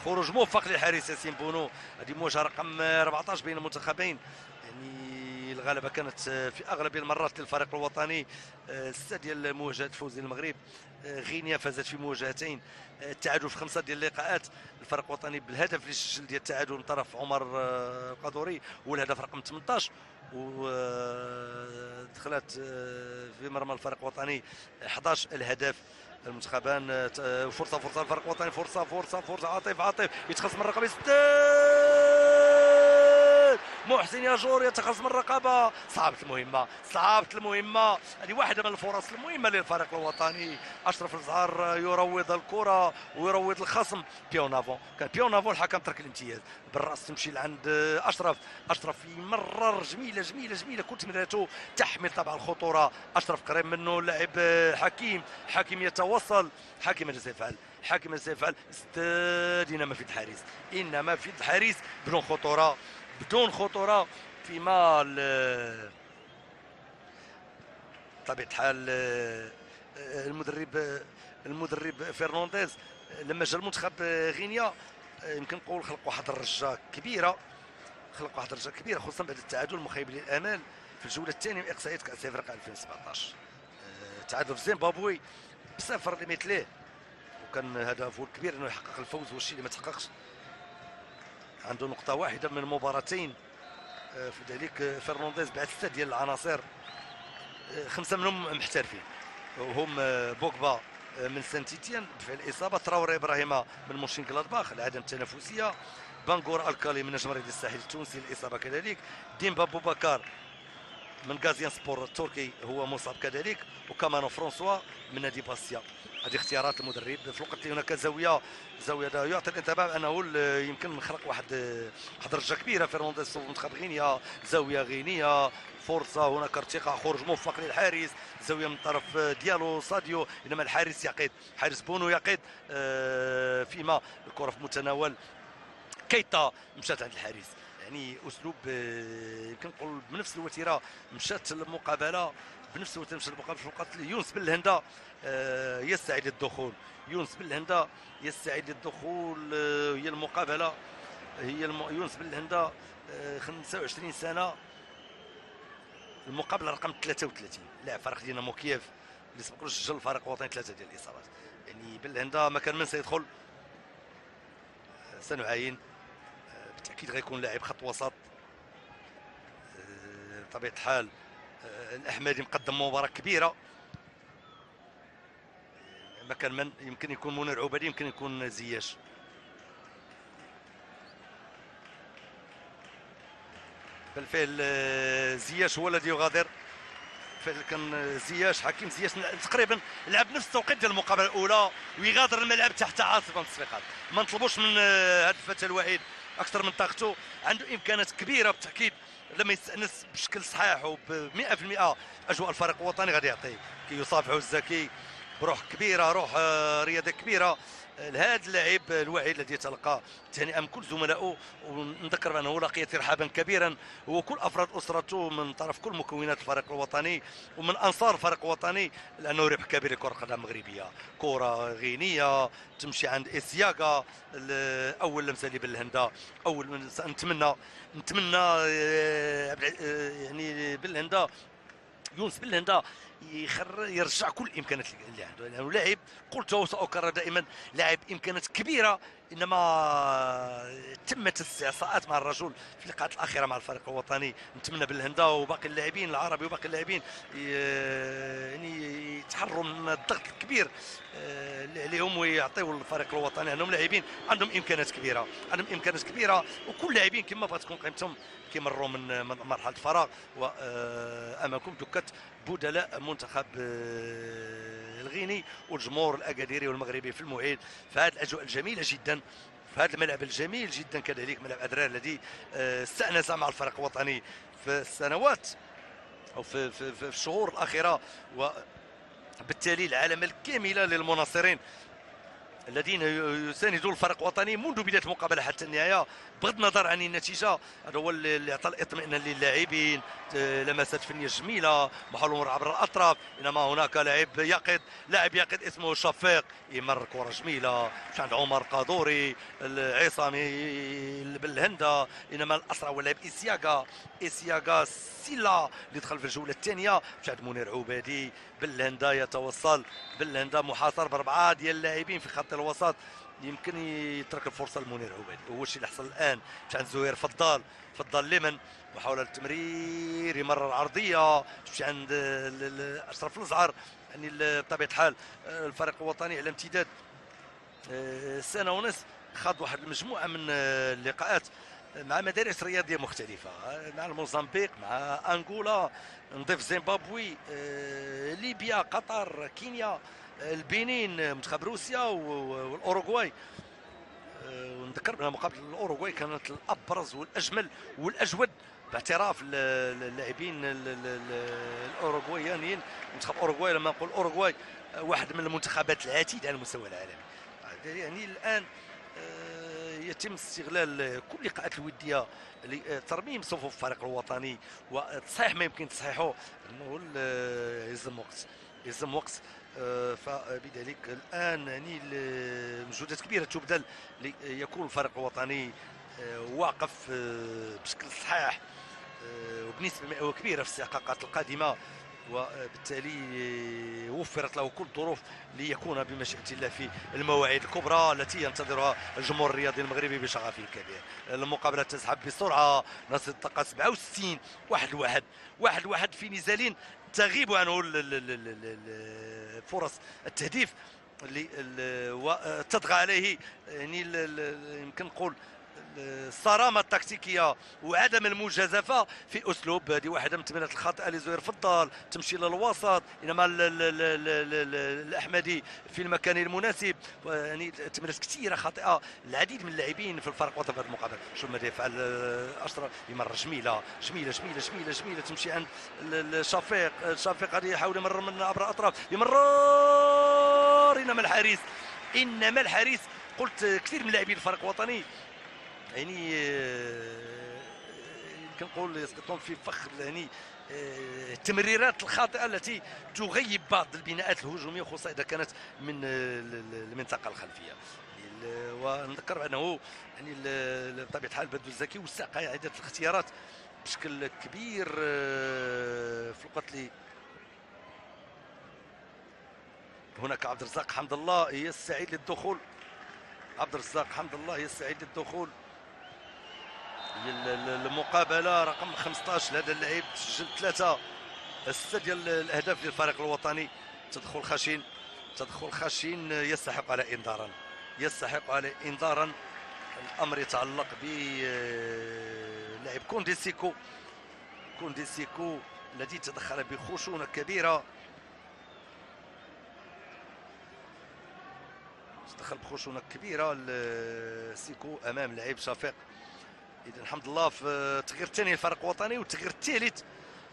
خروج موفق للحارس ياسين بونو. هذه مواجهه رقم 14 بين المنتخبين. يعني الغلبه كانت في اغلب المرات للفريق الوطني. 6 ديال مواجهات فوز المغرب. غينيا فازت في مواجهتين. التعادل في 5 ديال اللقاءات. الفريق الوطني بالهدف اللي سجل ديال التعادل من طرف عمر القادوري هو الهدف رقم 18. ودخلت في مرمى الفريق الوطني 11 الهدف. المنتخبان فرصه فرصه الفريق الوطني. فرصه فرصه فرصه عاطف يتخلص من الرقبه. محسن ياجور يتخلص من الرقابه. صعبت المهمه. هذه واحده من الفرص المهمه للفريق الوطني. اشرف الزهر يروض الكره ويروض الخصم. بيونافون كان بيونافون الحكم ترك الامتياز. بالراس تمشي لعند اشرف يمرر جميله كل تمريراته تحمل طبعا الخطوره. اشرف قريب منه اللاعب حكيم يتوصل. حكيم ماذا سيفعل؟ انما في الحارس بدون خطوره فيما بطبيعه الحال المدرب فرنانديز لما جا المنتخب غينيا يمكن نقول خلق واحد الرجه كبيره خصوصا بعد التعادل المخيب للامال في الجوله الثانيه من اقصائيات كاس افريقيا 2017. تعادل في زيمبابوي بصفر لمثله، وكان هدفه الكبير انه يحقق الفوز والشيء اللي ما تحققش. عنده نقطه واحده من مباراتين. في ذلك فرنانديز بعد 6 ديال العناصر 5 منهم محترفين، وهم بوغبا من سانتيتيان بفعل اصابه، تراوري ابراهيم من موشين جلادباخ لعدم التنافسيه، بانغور الكالي من نجم رياضي الساحل التونسي الاصابه كذلك، ديمبا بوبكار من غازيان سبور التركي هو مصاب كذلك، وكامانو فرانسوا من نادي باسيا. هذه اختيارات المدرب في الوقت اللي هناك زاويه يعطي الانطباع انه يمكن خلق واحد درجه كبيره فرنانديز في منتخب غينيا. زاويه غينيه، فرصه، هناك ارتقاء، خروج موفق للحارس، زاويه من طرف ديالو ساديو، انما الحارس يقيد، حارس بونو يقيد فيما الكره في متناول كيتا مشات عند الحارس. يعني اسلوب يمكن نقول بنفس الوتيره مشات المقابله في الوقت اللي يونس بن الهندا يستعد للدخول. هي المقابله يونس بن الهندا 25 سنه، المقابله رقم 33 لاعب فريق دينامو كييف اللي سبق له سجل الفريق الوطني 3 ديال الاصابات. يعني بن الهندا ما كان من سيدخل سنعاين، بالتاكيد غيكون لاعب خط وسط بطبيعه الحال. الاحمدي مقدم مباراه كبيره، ما كان من يمكن يكون منير عبادي، يمكن يكون زياش. بالفعل زياش هو الذي يغادر. كان زياش، حكيم زياش تقريبا لعب نفس التوقيت ديال المقابله الاولى ويغادر الملعب تحت عاصفه التصفيقات. ما نطلبوش من هذا الفتى الوحيد اكثر من طاقته، عنده امكانات كبيره بالتاكيد. لما يستانس بشكل صحيح وب 100% اجواء الفريق الوطني غادي يعطي، كيصافحه الزكي بروح كبيره، روح رياضه كبيره لهذا اللاعب الواعد الذي يتلقى تهنئه من كل زملائه. ونذكر بانه لقي ترحابا كبيرا وكل افراد اسرته من طرف كل مكونات الفريق الوطني ومن انصار الفريق الوطني، لانه ربح كبير لكره القدم المغربيه. كره غينيه تمشي عند اسياغا، اول لمسه لبن الهندا. نتمنى يعني بن الهندا، يونس بن الهندا يرجع كل الامكانيات اللي عنده، لانه يعني لاعب قلت وساكرر دائما لاعب امكانيات كبيره، انما تمت الاستعصاءات مع الرجل في اللقاءات الاخيره مع الفريق الوطني. نتمنى بالهندا وباقي اللاعبين العربي وباقي اللاعبين يعني يتحروا من الضغط الكبير اللي عليهم ويعطيوا الفريق الوطني، لانهم لاعبين عندهم امكانيات كبيره، وكل لاعبين كما بغات تكون قيمتهم كيمروا من مرحله الفراغ. وامامكم دكه بدلاء منتخب الغيني والجمهور الاكاديري والمغربي في الموعد في هذه الاجواء الجميله جدا، في هذا الملعب الجميل جدا كذلك، ملعب ادرار الذي استانس مع الفريق الوطني في السنوات او في الشهور الاخيره، وبالتالي العلامه الكامله للمناصرين الذين يساندون الفريق الوطني منذ بدايه المقابله حتى النهايه بغض النظر عن النتيجه. هذا هو اللي عطى الاطمئنان للاعبين. لمسات فنيه جميله، محاوله المر عبر الاطراف، انما هناك لاعب يقظ اسمه شفيق يمر كره جميله، مش عند عمر قادوري، العصامي بالهنده، انما الاسرع هو اللاعب اسياغا سيلا اللي دخل في الجوله الثانيه، مش عند منير عبادي بالهنده يتوصل. بالهنده محاصر باربعه ديال اللاعبين في خط الوسط، يمكن يترك الفرصه لمنير عبادي، هو الشيء اللي حصل الان. مش عند زهير فضال لمن، محاوله التمرير يمرر عرضيه، مش عند اشرف الازهر. يعني بطبيعه الحال الفريق الوطني على امتداد سنه ونصف خاض واحد المجموعه من اللقاءات مع مدارس رياضيه مختلفه، مع الموزمبيق، مع انغولا، نضيف زيمبابوي، ليبيا، قطر، كينيا، البنين، منتخب روسيا والاوروغواي. ونذكر بان مقابله الاوروغواي كانت الابرز والاجمل والاجود باعتراف اللاعبين الاوروغوايانيين. منتخب اوروغواي، لما نقول اوروغواي واحد من المنتخبات العتيده على المستوى العالمي. يعني الان يتم استغلال كل اللقاءات الوديه لترميم صفوف الفريق الوطني وتصحيح ما يمكن تصحيحه، انه يلزم وقت. فبذلك الان يعني مجهودات كبيره تبذل ليكون الفريق الوطني واقف بشكل صحيح وبنسبه مئويه كبيره في الاستحقاقات القادمه، وبالتالي وفرت له كل الظروف ليكون بمشيئه الله في المواعيد الكبرى التي ينتظرها الجمهور الرياضي المغربي بشغف كبير. المقابله تزحف بسرعه، نصل الدقه 67، 1-1 في نزال تغيب عنه فرص التهديف وتطغى عليه يعني يمكن نقول الصرامه التكتيكيه وعدم المجازفه في اسلوب. هذه واحده من التمريرات الخاطئه لزهير فضال، تمشي للوسط انما الاحمدي في المكان المناسب. يعني تمريرات كثيره خاطئه، العديد من اللاعبين في الفريق الوطني في هذه المقابله. شوف ماذا يفعل اشرف، يمر جميله جميله جميله جميله جميله، تمشي عند شفيق غادي يحاول يمرر من عبر الاطراف، يمرر انما الحارس قلت كثير من لاعبين الفريق الوطني يعني كنقول يسقطون في فخ يعني التمريرات الخاطئه التي تغيب بعض البناءات الهجوميه، خصوصا اذا كانت من المنطقه الخلفيه. ونذكر بانه يعني بطبيعه الحال بدو الزكي وسع قاعده الاختيارات بشكل كبير في الوقت اللي هناك عبد الرزاق حمد الله يستعيد للدخول. عبد الرزاق حمد الله يستعيد للدخول المقابله رقم 15 لهذا اللاعب، سجل 6 ديال الاهداف للفريق الوطني. تدخل خشين يستحق على انذارا. الامر يتعلق بلاعب كونديسيكو الذي تدخل بخشونه كبيره، سيكو امام لاعب شفيق. اذا الحمد لله في التغيير الثاني للفريق الوطني والتغيير الثالث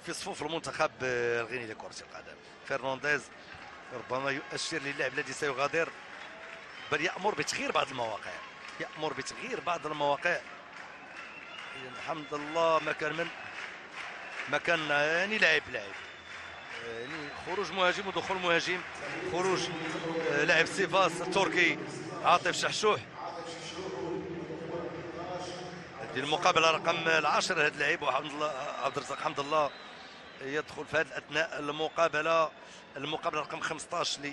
في صفوف المنتخب الغيني لكرة القدم. فرنانديز ربما يؤشر للاعب الذي سيغادر، بل يأمر بتغيير بعض المواقع. إذا الحمد لله مكان يعني لاعب يعني خروج مهاجم ودخول مهاجم، خروج لاعب سيفاس التركي عاطف شحشوح. هذه المقابله رقم 10 هذا اللاعب عبد الرزاق حمد الله يدخل في هذه الاثناء. المقابله رقم 15 ل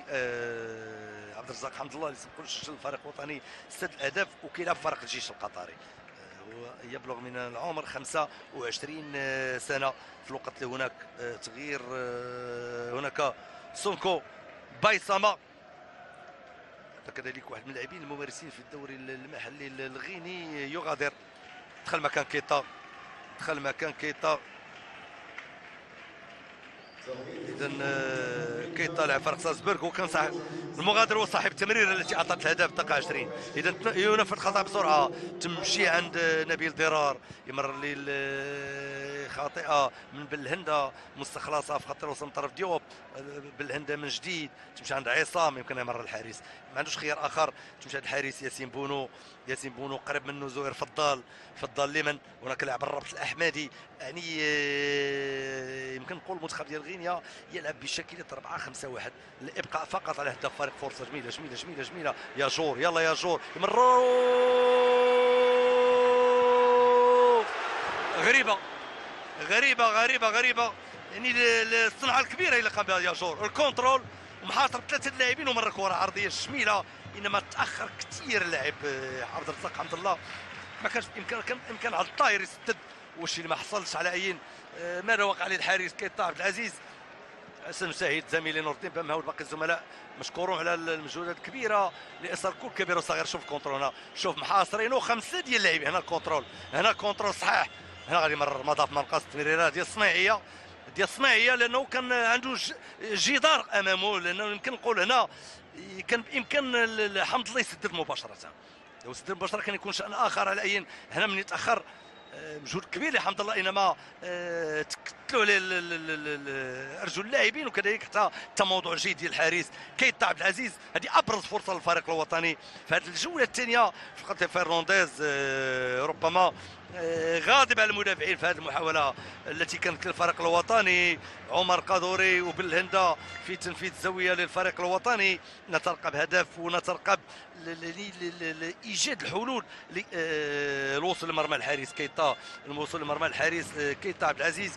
عبد الرزاق حمد الله اللي سجل الفريق الوطني 6 اهداف وكيلعب فريق الجيش القطري. هو يبلغ من العمر 25 سنه في الوقت اللي هناك تغيير. هناك سونكو بايساما كذلك واحد من اللاعبين الممارسين في الدوري المحلي الغيني يغادر، دخل مكان كيتا اذا كيطالع فرق سالزبورغ، وكان صاحب المغادر هو صاحب التمريره التي اعطت الهدف دقه 20. اذا ينفذ الخطا بسرعه، تمشي عند نبيل ضرار، يمر لي خاطئه من بالهنده مستخلصه في خط الوسط من طرف ديوب. بالهنده من جديد تمشي عند عصام، يمكن يمر الحارس، ما عندوش خيار اخر، تمشي عند الحارس ياسين بونو. ياسين بونو قريب منه زهير فضال لمن هناك لاعب الربط الاحمدي. يعني يمكن نقول المنتخب ديال غينيا يلعب بشكل 4-5-1 الابقاء فقط على هدف فريق. فرصه جميله جميله جميله جميله يا جور، يلا يا جور، يمروا. غريبه غريبه غريبه غريبه، يعني الصنعه الكبيره اللي قام بها يا جور، الكونترول ومحاصره ثلاثه اللاعبين ومره كره عرضيه جميله، انما تاخر كثير اللاعب عبد الرزاق حمد الله، ما كانش كان على الطاير يسدد، والشيء اللي ما حصلش على اي. ماذا وقع للحارس كيطا عبد العزيز. حسن سعيد زميلي نور الدين بامها وباقي الزملاء مشكورون على المجهودات الكبيره لاصرار كل كبير وصغير. شوف الكونترول هنا، شوف محاصرين وخمسه ديال اللاعبين، هنا الكونترول، هنا كونترول صحيح، هنا غادي يمرر مضاف منقص التمريرات ديال الصناعيه لانه كان عنده جدار امامه، لانه يمكن نقول هنا كان بامكان حمد الله يسدد مباشره، لو سدد مباشره كان يكون شان اخر. على اي هنا من يتاخر مجهود كبير لحمد الله، انما تكتلوا عليه ارجل اللاعبين، وكذلك حتى تموضع جيد ديال الحارس كيطا عبد العزيز. هذه ابرز فرصه للفريق الوطني في هذه الجوله الثانيه. فقط فرنانديز ربما غاضب على المدافعين في هذه المحاوله التي كانت للفريق الوطني. عمر قادوري وبالهنده في تنفيذ زاويه للفريق الوطني. نترقب هدف ونترقب ايجاد الحلول للوصول لمرمى الحارس كيطا، الوصول لمرمى الحارس كيطا عبد العزيز.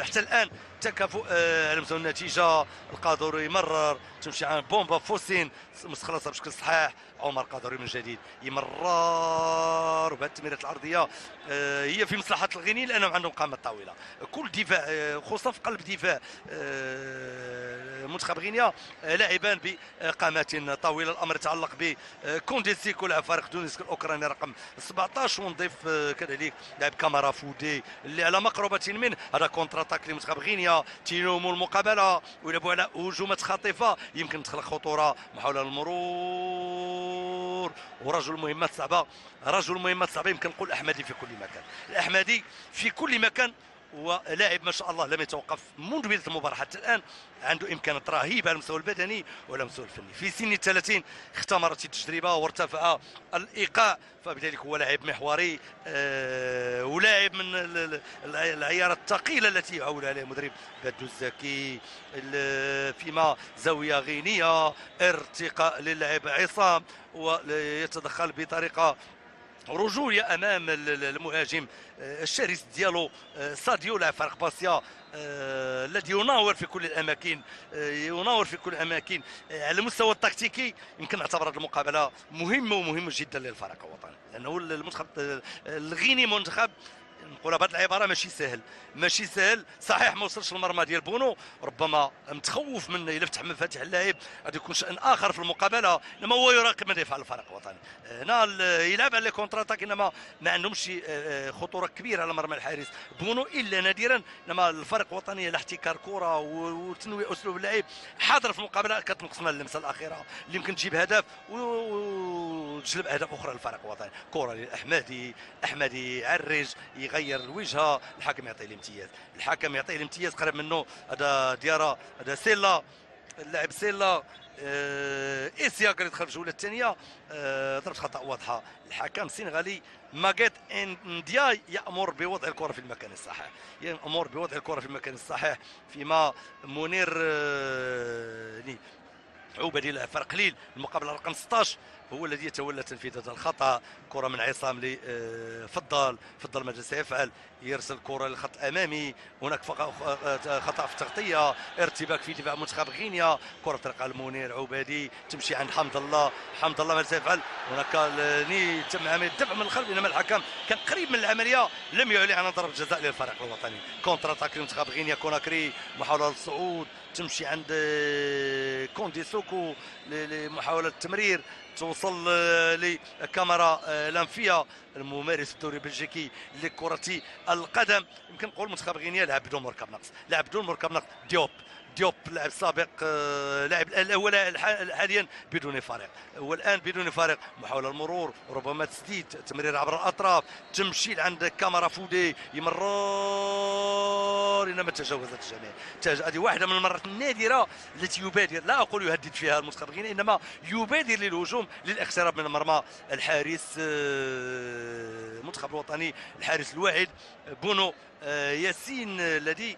حتى الان تكافؤ على مستوى النتيجه. القادوري يمرر، تمشي عن بومبا فوسين مستخلصه بشكل صحيح. عمر قادوري من جديد يمرر، وبهذه التمريرات العرضيه هي في مصلحه الغينيين لانهم عندهم قامه طويله. كل دفاع خصوصا في قلب دفاع منتخب غينيا لاعبان بقامات طويله. الامر يتعلق بكونديسيكو لاعب فريق تونس الاوكراني رقم 17، ونضيف كذلك لاعب كامارا فودي اللي على مقربه منه. هذا كونتر اتاك لمنتخب غينيا، تينومو المقابله ويلعبوا على هجومات خاطفه يمكن تخلق خطوره. محاوله المرور ورجل مهمات صعبه، يمكن نقول الاحمدي في كل مكان، الاحمدي في كل مكان، ولاعب ما شاء الله لم يتوقف منذ بدايه المباراه حتى الان، عنده امكانات رهيبه على المستوى البدني وعلى المستوى الفني. في سن 30 اختمرت التجربه وارتفع الايقاع، فبذلك هو لاعب محوري ولاعب من العيار الثقيله التي يعول عليها مدرب بدو الزكي. فيما زاويه غينيه، ارتقاء للاعب عصام ويتدخل بطريقه رجوليه امام المهاجم الشرس ديالو ساديو لاعب فريق باسيا الذي يناور في كل الاماكن، على المستوى التكتيكي يمكن نعتبر هذه المقابله مهمه جدا للفريق الوطني، لانه المنتخب الغيني منتخب نقولها بهذه العباره ماشي سهل صحيح. ما وصلش للمرمى ديال بونو، ربما متخوف منه الا فتح مفاتيح اللاعب غادي يكون شان اخر في المقابله، انما هو يراقب ماذا يفعل الفريق الوطني. هنا يلعب على كونتر اتاك، انما ما عندهمش خطوره كبيره على مرمى الحارس بونو الا نادرا، انما الفريق الوطني على احتكار كره وتنويع اسلوب اللعب حاضر في المقابله. كتنقصنا اللمسه الاخيره اللي يمكن تجيب هدف وتجلب اهداف اخرى للفريق الوطني. كره للاحمدي عرج يغير الوجهه، الحكم يعطيه الامتياز، قريب منه هذا ديارا، هذا سيلا، اللاعب سيلا اسياك اللي دخل في الجوله الثانيه. ضربه خطا واضحه، الحكم السنغالي ماغيت اندياي يامر بوضع الكره في المكان الصحيح، فيما منير عوبه لاعب فريق قليل المقابله رقم 16 هو الذي يتولى تنفيذ هذا الخطا. كره من عصام لفضل ماذا سيفعل؟ يرسل كره للخط الامامي، هناك خطا في التغطيه، ارتباك في دفاع منتخب غينيا. كره ترقى المنير عبادي تمشي عند حمد الله ماذا سيفعل؟ هناك تم عمليه الدفع من الخلف، انما الحكم كان قريب من العمليه، لم يعلن عن ضربه جزاء للفريق الوطني. كونتر اتاك لمنتخب غينيا، كوناكري محاوله للصعود تمشي عند كونديسوكو لمحاوله التمرير، توصل وصل لكاميرا الانفيه الممارس الدوري البلجيكي لكرة القدم. يمكن نقول المنتخب الغينيا لعب بدون مركب نقص، لعب بدون مركب نقص. ديوب لاعب سابق، لاعب الاول حاليا بدون فريق، والان بدون فريق. محاوله المرور، ربما تسديد، تمرير عبر الاطراف، تمشي عند كاميرا فودي، يمرر انما تجاوزت الجميع. هذه واحده من المرات النادره التي يبادر، لا اقول يهدد فيها المنتخب الغيني، انما يبادر للهجوم للاقتراب من المرمى. الحارس المنتخب الوطني، الحارس الواعد بونو ياسين، الذي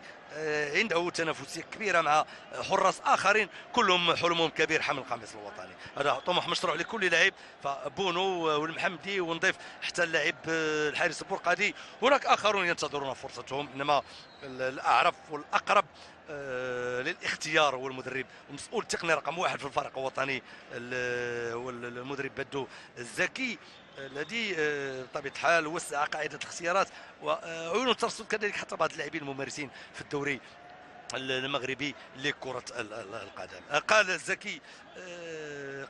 عنده تنافسيه كبيره مع حراس اخرين كلهم حلمهم كبير حمل القميص الوطني. هذا طموح مشروع لكل لاعب، فبونو والمحمدي، ونضيف حتى اللاعب الحارس البرقادي. هناك اخرون ينتظرون فرصتهم، انما الاعرف والاقرب للاختيار هو المدرب ومسؤول التقني رقم واحد في الفريق الوطني، والمدرب بدو الزكي، الذي بطبيعه الحال وسع قاعده الاختيارات وعيون الترصد كذلك حتى بعض اللاعبين الممارسين في الدوري المغربي لكرة القدم. قال الزكي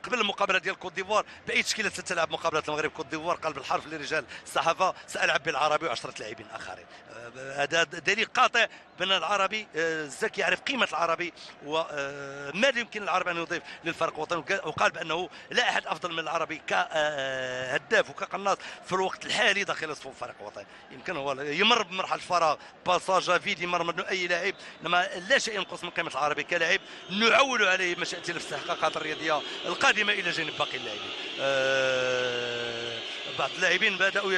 قبل المقابله ديال كوت ديفوار باي تشكيله ستلعب مقابله المغرب كوت ديفوار؟ قال بالحرف لرجال الصحافه: سالعب بالعربي و10 لاعبين اخرين. هذا دليل قاطع بان العربي، الزكي يعرف قيمه العربي وماذا يمكن العربي ان يضيف للفريق الوطني، وقال بانه لا احد افضل من العربي كهداف وكقناص في الوقت الحالي داخل صفوف الفريق الوطني. يمكن هو يمر بمرحله فراغ، باساج فيدي، يمر من اي لاعب، انما لا شيء ينقص من قيمه العربي كلاعب نعول عليه مشيئتنا في الاستحقاقات الرياضيه القادمه الى جانب باقي اللاعبين. بعض اللاعبين بداوا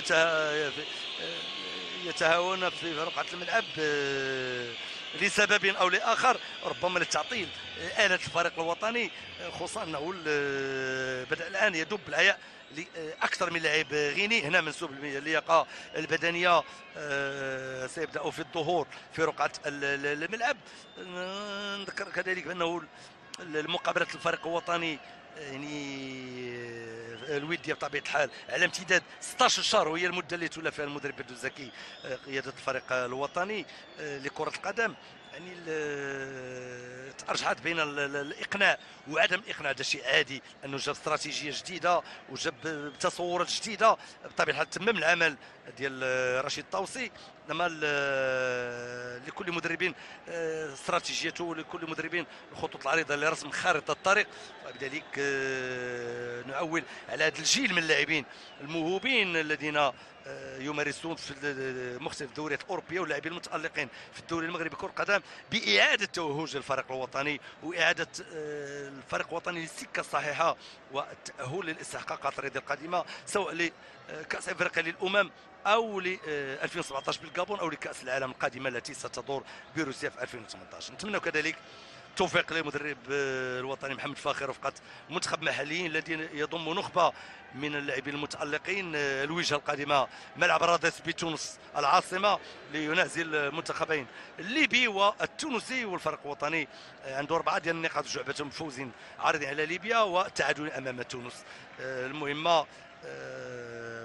يتهاون في رقعه الملعب لسبب او لاخر، ربما لتعطيل آلة الفريق الوطني، خصوصا انه بدا الان يدب العياء لاكثر من لاعب غيني. هنا منسوب اللياقه البدنيه سيبدا في الظهور في رقعه الملعب. نذكر كذلك بانه المقابله الفريق الوطني يعني الوديه بطبيعه الحال على امتداد 16 شهر، وهي المده اللي تولى فيها المدرب بدو الزكي قياده الفريق الوطني لكره القدم. يعني تأرجحت بين الاقناع وعدم الاقناع. هذا شيء عادي، انه جاب استراتيجيه جديده وجاب تصورات جديده، بطبيعه الحال تمم العمل ديال رشيد الطوسي. انما لكل مدربين استراتيجيته، ولكل مدربين الخطوط العريضه لرسم خارطه الطريق. وبذلك نعول على هذا الجيل من اللاعبين الموهوبين الذين يمارسون في مختلف الدوريات الاوروبيه، واللاعبين المتالقين في الدوري المغربي كره القدم، باعاده توهج الفريق الوطني واعاده الفريق الوطني للسكه الصحيحه والتاهل للاستحقاقات الرياضيه القادمه، سواء لكاس افريقيا للامم او ل 2017 بالغابون او لكاس العالم القادمه التي ستدور بروسيا في 2018. نتمنى كذلك التوفيق للمدرب الوطني محمد فاخر رفقه منتخب محليين الذين يضم نخبه من اللاعبين المتالقين. الوجهه القادمه ملعب رادس بتونس العاصمه لينازل المنتخبين الليبي والتونسي، والفريق الوطني عنده 4 ديال النقاط جعبتهم بفوز عارض على ليبيا والتعادل امام تونس. المهمه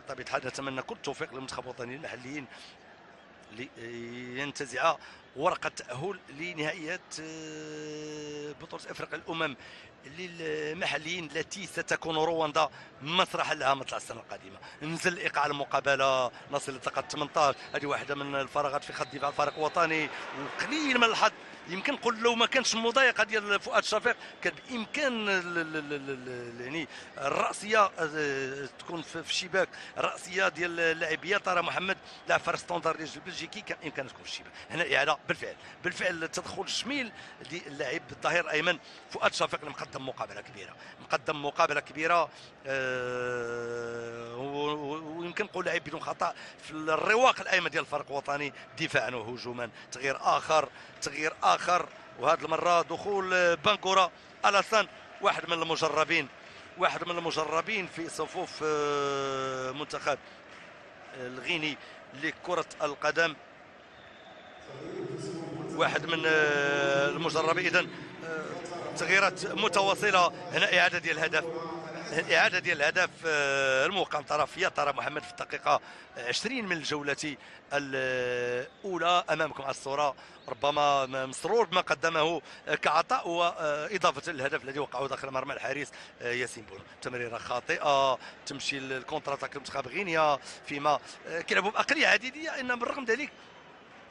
بطبيعه الحال نتمنى كل التوفيق للمنتخب الوطني المحليين لينتزع ورقة تأهل لنهائيات بطولة افريقيا الامم للمحليين التي ستكون رواندا مسرحا لها مثل السنه القادمه. نزل ايقاع المقابله، نصل للدقه 18. هذه واحده من الفراغات في خط دفاع الفريق الوطني، وقليل من الحظ. يمكن نقول لو ما كانش المضايقه ديال فؤاد شفيق كان بامكان يعني الراسيه تكون في الشباك، الراسيه ديال اللاعب يا ترى محمد لاعب فريق ستوندار البلجيكي كان امكانها تكون في الشباك. هنا اعاده بالفعل التدخل الجميل للاعب الظهير الايمن فؤاد شفيق اللي مقدم مقابله كبيره، ويمكن نقول لاعب بدون خطا في الرواق الايمن ديال الفريق الوطني دفاعا وهجوما. تغيير اخر وهذه المره دخول بانكورا الاسان، واحد من المجربين في صفوف منتخب الغيني لكرة القدم، واحد من المجربين. اذا تغييرات متواصله. هنا اعاده ديال الهدف الإعادة ديال الهدف المقام طرفية طرى محمد في الدقيقة 20 من الجولة الأولى أمامكم على الصورة. ربما مسرور بما قدمه كعطاء وإضافة الهدف الذي وقعه داخل مرمى الحارس ياسين بونو. تمريرة خاطئة تمشي الكونتر اتاك المنتخب غينيا فيما كيلعبوا بأقلية عديدية، إن بالرغم ذلك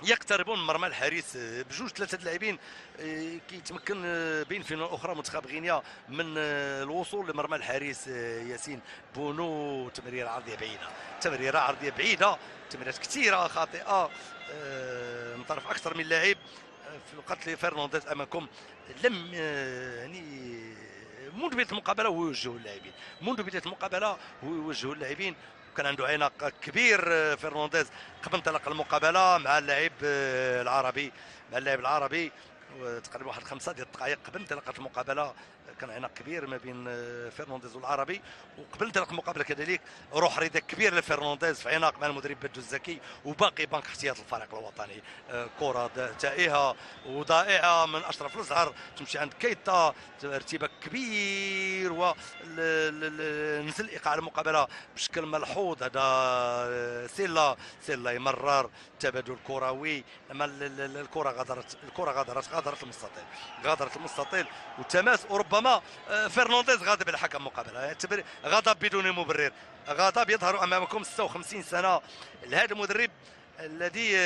يقتربون من مرمى الحارس بجوج ثلاثه اللاعبين. كيتمكن بين فينا اخرى منتخب غينيا من الوصول لمرمى الحارس ياسين بونو. تمريره عرضيه بعيده، تمريره عرضيه بعيده، تمريرات كثيره خاطئه من طرف اكثر من لاعب. في الوقت اللي فرنانديز امامكم لم يعني منذ بدايه المقابله هو يوجه اللاعبين، منذ بدايه المقابله هو يوجه اللاعبين. كان عنده عناق كبير فرنانديز قبل انطلاق المقابله مع اللاعب العربي، تقريبا واحد 5 ديال الدقائق قبل انطلاقه المقابله كان عناق كبير ما بين فرنانديز والعربي. وقبل انطلاق المقابله كذلك روح رضا كبير لفرنانديز في عناق مع المدرب بدو الزكي وباقي بنك احتياط الفريق الوطني. كره تائهه وضائعه من اشرف الازهر تمشي عند كيتا، ارتباك كبير ونزل ايقاع المقابله بشكل ملحوظ. هذا سيلا يمرر تبادل كروي، اما الكره غادرت المستطيل وتماس. وربما فرنانديز غاضب على حكم المقابله، يعتبر غضب بدون مبرر، غضب يظهر امامكم 56 سنه لهذا المدرب الذي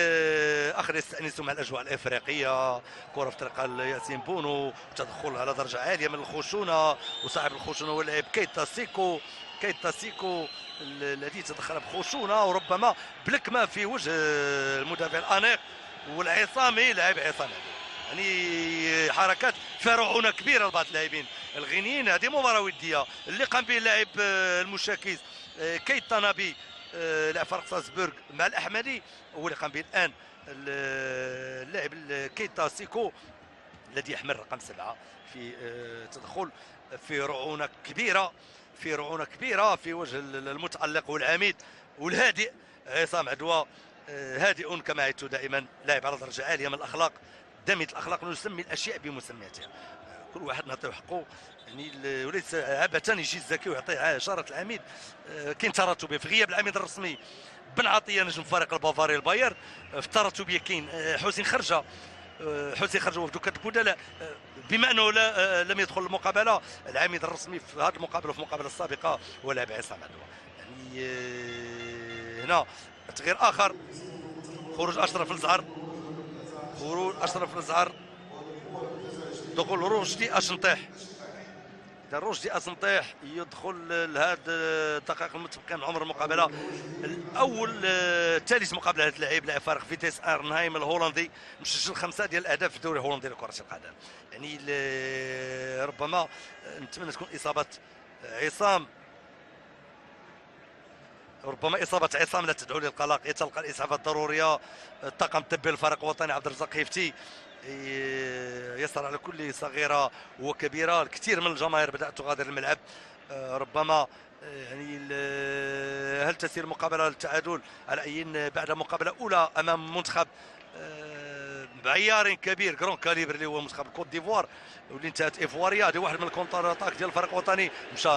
اخذ يستانس مع الاجواء الافريقيه. كره في طريق ياسين بونو، تدخل على درجه عاليه من الخشونه، وصاحب الخشونه هو اللاعب كيتا سيكو الذي تدخل بخشونه وربما بلكمه في وجه المدافع الانيق والعصامي لاعب عصامي. يعني حركات فيها رعونه كبيره لبعض اللاعبين الغينيين. هذه مباراه وديه اللي قام به اللاعب المشاكس كيتا نبي لاعب فريق سالزبورغ مع الاحمدي، هو اللي قام به الان اللاعب كيتا سيكو الذي يحمل رقم 7 في تدخل في رعونه كبيره في وجه المتالق والعميد والهادئ عصام عدوى. هادئ كما عدت دائما، لاعب على درجه عاليه من الاخلاق، دميه الاخلاق، نسمي الاشياء بمسمياتها، كل واحد نعطيه حقه يعني وليس عبثا يجي الزكي ويعطيه اشاره العميد. كاين تراتبيه في غياب العميد الرسمي بن عطيه نجم فريق البافاري الباير، في التراتبيه كاين حسين خرجه وفدو البدلاء بما انه لم يدخل المقابله العميد الرسمي في هذه المقابله وفي المقابله السابقه هو لاعب عصام عدوى. يعني هنا تغيير اخر، خروج اشرف الازهر، دخول رشدي اشنطيح. اذا رشدي اشنطيح يدخل لهذا الدقائق المتبقيه من عمر المقابله الاول. ثالث مقابله هذا اللاعب، لاعب فريق فيتيس ارنهايم الهولندي، مسجل 5 ديال الاهداف في الدوري الهولندي لكره القدم. يعني ربما نتمنى تكون اصابه عصام، ربما اصابه عصام لا تدعو للقلق، يتلقى الاسعافات الضروريه. الطاقم الطبي للفريق الوطني عبد الرزاق هيفتي يسر على كل صغيره وكبيره. الكثير من الجماهير بدات تغادر الملعب. ربما يعني هل تسير المقابله للتعادل على اي بعد مقابله اولى امام منتخب بعيار كبير جرون كاليبر اللي هو منتخب الكوت ديفوار واللي انتهت ايفواريا. هذه واحد من الكونتر اتاك ديال الفريق الوطني. مشى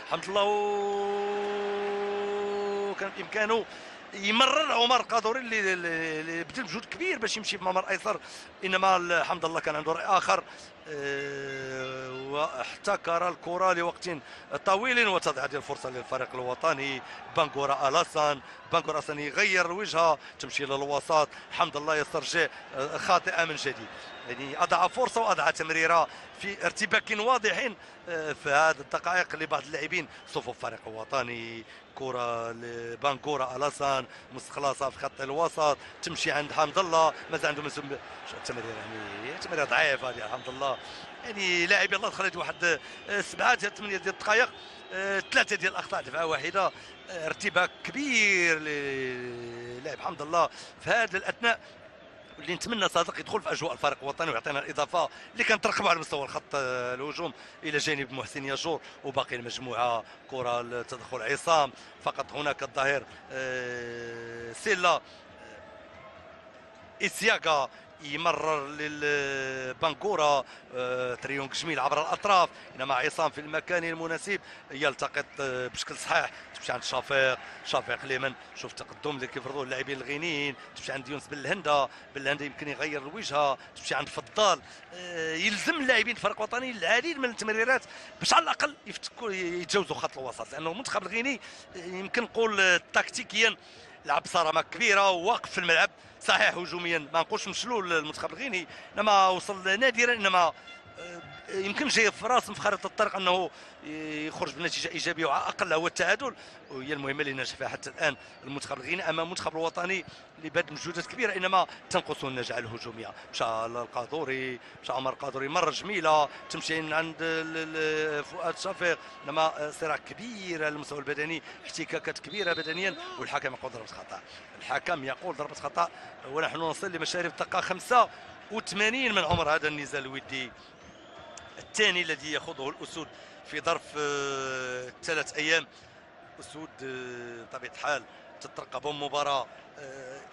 حمد الله وكان بامكانه يمرر عمر القادوري اللي بذل مجهود كبير باش يمشي بممر ايسر، انما الحمد لله كان عنده راي اخر واحتكر الكره لوقت طويل وتضع هذه الفرصه للفريق الوطني. بانغورا الاسان يغير الوجهه، تمشي للوسط، الحمد لله يسترجع خاطئه من جديد. يعني اضع فرصه واضع تمريره في ارتباك واضح في هذه الدقائق لبعض اللاعبين صفوف الفريق الوطني. كره لبانغورا الاسان مستخلصه في خط الوسط، تمشي عند حمد الله، مازال عنده تمريره يعني تمريره ضعيفه ديال حمد الله. يعني لاعب يلاه دخلت واحد 7 ديال 8 ديال الدقائق، 3 ديال الاخطاء دفعه واحده، ارتباك كبير للاعب حمد الله في هذا الاثناء اللي نتمنى صادق يدخل في اجواء الفريق الوطني ويعطينا الاضافه اللي كنترقبوا على مستوى الخط الهجوم الى جانب محسن ياجور وباقي المجموعه. كره تدخل عصام، فقط هناك الظهير سيلا إسياغا يمرر للبنكورة، تريونك جميل عبر الاطراف، انما عصام في المكان المناسب يلتقط بشكل صحيح، تمشي عند شفيق ليمن، شوف التقدم اللي كيفرضوه اللاعبين الغينيين، تمشي عند يونس بالهنده يمكن يغير الوجهه، تمشي عند فضال. يلزم اللاعبين الفريق الوطني العديد من التمريرات باش على الاقل يفتكوا يتجاوزوا خط الوسط، لانه المنتخب الغيني يمكن نقول تكتيكيا لعب بصرامه كبيره وواقف في الملعب، صحيح هجوميا ما نقولش مشلول المنتخب الغيني، انما وصل نادرا، انما يمكن جاي في راس في خارطه الطريق انه يخرج بنتيجه ايجابيه، وعلى الاقل هو التعادل، وهي المهمه اللي نجح فيها حتى الان المنتخب الغيني امام المنتخب الوطني اللي باد مجهودات كبيره، انما تنقصه النجاح الهجوميه. مشى القادوري، مشى عمر القادوري، مره جميله تمشي عند فؤاد شفيق، انما صراع كبير على المستوى البدني، احتكاكات كبيره بدنيا، والحكم يقول ضربه خطا. الحكم يقول ضربه خطا، ونحن نصل لمشارف الدقيقه 85 من عمر هذا النزال الودي الثاني الذي يخوضه الاسود في ظرف 3 ايام. اسود بطبيعه الحال تترقبهم مباراه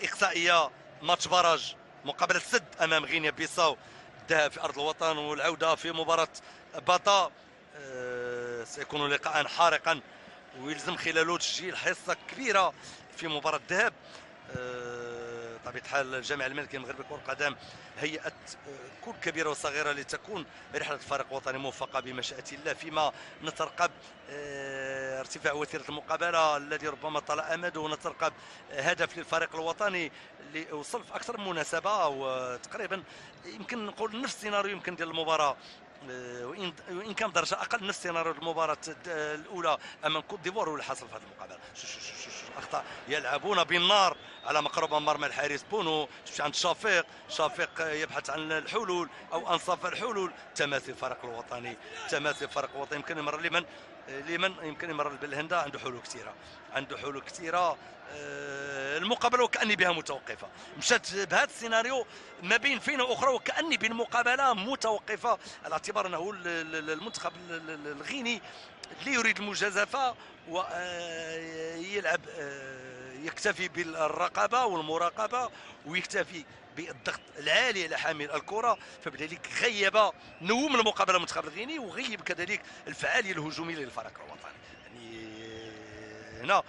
اقصائيه، ماتش براج، مقابله سد امام غينيا بيساو، الذهاب في ارض الوطن والعوده في مباراه باطا. سيكون لقاء حارقا، ويلزم خلاله تسجيل حصه كبيره في مباراه الذهاب. بطبيعه الحال الجامعه الملكيه المغربيه لكره القدم هيئت كل كبيره وصغيره لتكون رحله الفريق الوطني موفقه بمشيئه الله، فيما نترقب ارتفاع وتيره المقابله الذي ربما طال امده، ونترقب هدف للفريق الوطني اللي وصل في اكثر من مناسبه، وتقريبا يمكن نقول نفس السيناريو يمكن ديال المباراه، وان كان درجه اقل نفس سيناريو المباراه الاولى امام كوت ديفوار، واللي حصل في هذه المقابله. اخطاء، يلعبون بالنار على مقربه مرمى الحارس بونو، تمشي عند شفيق يبحث عن الحلول او انصاف الحلول، تماثل الفريق الوطني، يمكن يمر لمن يمكن يمر بالهندا، عنده حلول كثيره. المقابله وكاني بها متوقفه، مشات بهذا السيناريو ما بين فينه واخرى، وكاني بالمقابله متوقفه، على اعتبار انه المنتخب الغيني اللي يريد المجازفه ويلعب، يكتفي بالرقابه والمراقبه، ويكتفي بالضغط العالي على حامل الكره، فبذلك غيب نوم المقابله المنتخب الغيني، وغيب كذلك الفعاليه الهجوميه للفريق الوطني. يعني هنا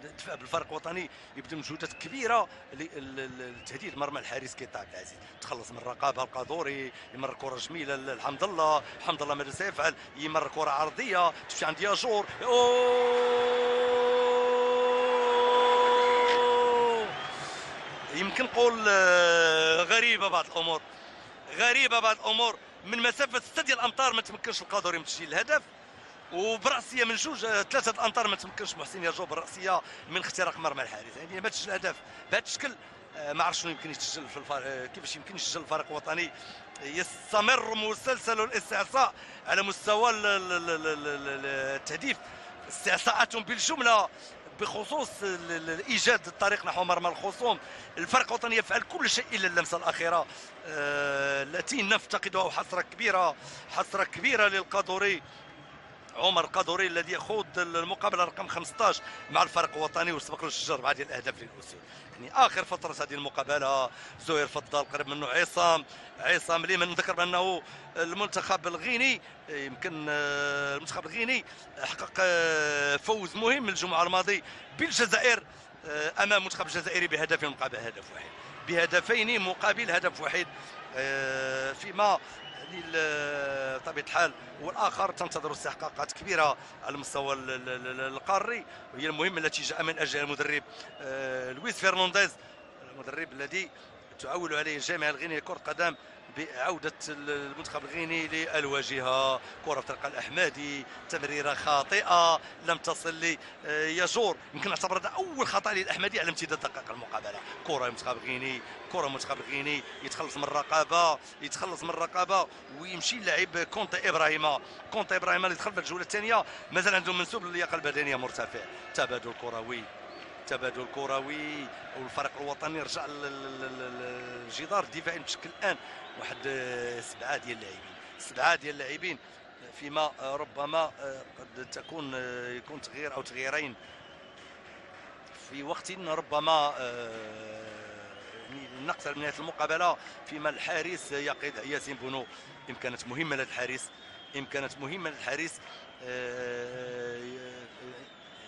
الدفاع بالفريق الوطني يبذل مجهودات كبيره لتهديد مرمى الحارس كيتا عبد العزيز، تخلص من الرقابه. القادوري يمر كره جميله لحمد الله، ماذا سيفعل؟ يمر كره عرضيه تمشي عند ياجور، يمكن نقول غريبه بعض الامور، من مسافه 6 ديال الامتار ما تمكنش القادوري من تسجيل الهدف، وبراسيه من 3 امتار ما تمكنش محسن ياجور بالراسيه من اختراق مرمى الحارس. يعني ما تسجل الهدف بهذا الشكل، ما عرفت شنو يمكن يتسجل في كيفاش يمكن يسجل الفريق الوطني. يستمر مسلسل الاستعصاء على مستوى التهديف، استعصاءاتهم بالجمله بخصوص ايجاد الطريق نحو مرمى الخصوم. الفريق الوطني يفعل كل شيء الا اللمسه الاخيره التي نفتقدها، حسره كبيره للقادوري، عمر القادوري الذي يخوض المقابله رقم 15 مع الفريق الوطني، وسبق له الشجر 4 ديال الاهداف للاسود. يعني اخر فتره هذه المقابله زهير فضال، قريب منه عصام ليمن. نذكر بانه المنتخب الغيني يمكن المنتخب الغيني حقق فوز مهم الجمعه الماضي بالجزائر امام المنتخب الجزائري بهدف مقابل هدف واحد، بهدفين مقابل هدف واحد، فيما بطبيعه الحال والاخر تنتظر استحقاقات كبيره على المستوى القاري، وهي المهمه التي جاء من اجلها المدرب لويس فرنانديز، المدرب الذي تعول عليه الجامعه الغينيه لكره القدم بعوده المنتخب الغيني للواجهه. كره في طريق الاحمدي، تمريره خاطئه لم تصل لياجور، يمكن نعتبر هذا اول خطا للاحمدي على امتداد دقائق المقابله. كره المنتخب الغيني يتخلص من الرقابه، ويمشي اللاعب كونتي ابراهيم اللي دخل في الجوله الثانيه مازال عنده منسوب للياقه البدنيه مرتفع. تبادل كروي والفريق الوطني رجع للجدار الدفاعي بشكل الان واحد 7 ديال اللاعبين، فيما ربما قد يكون تغيير او تغييرين في وقت ربما نقصر من نهايه المقابله، فيما الحارس يقود ياسين بونو. امكانات مهمه للحارس، امكانات مهمه للحارس.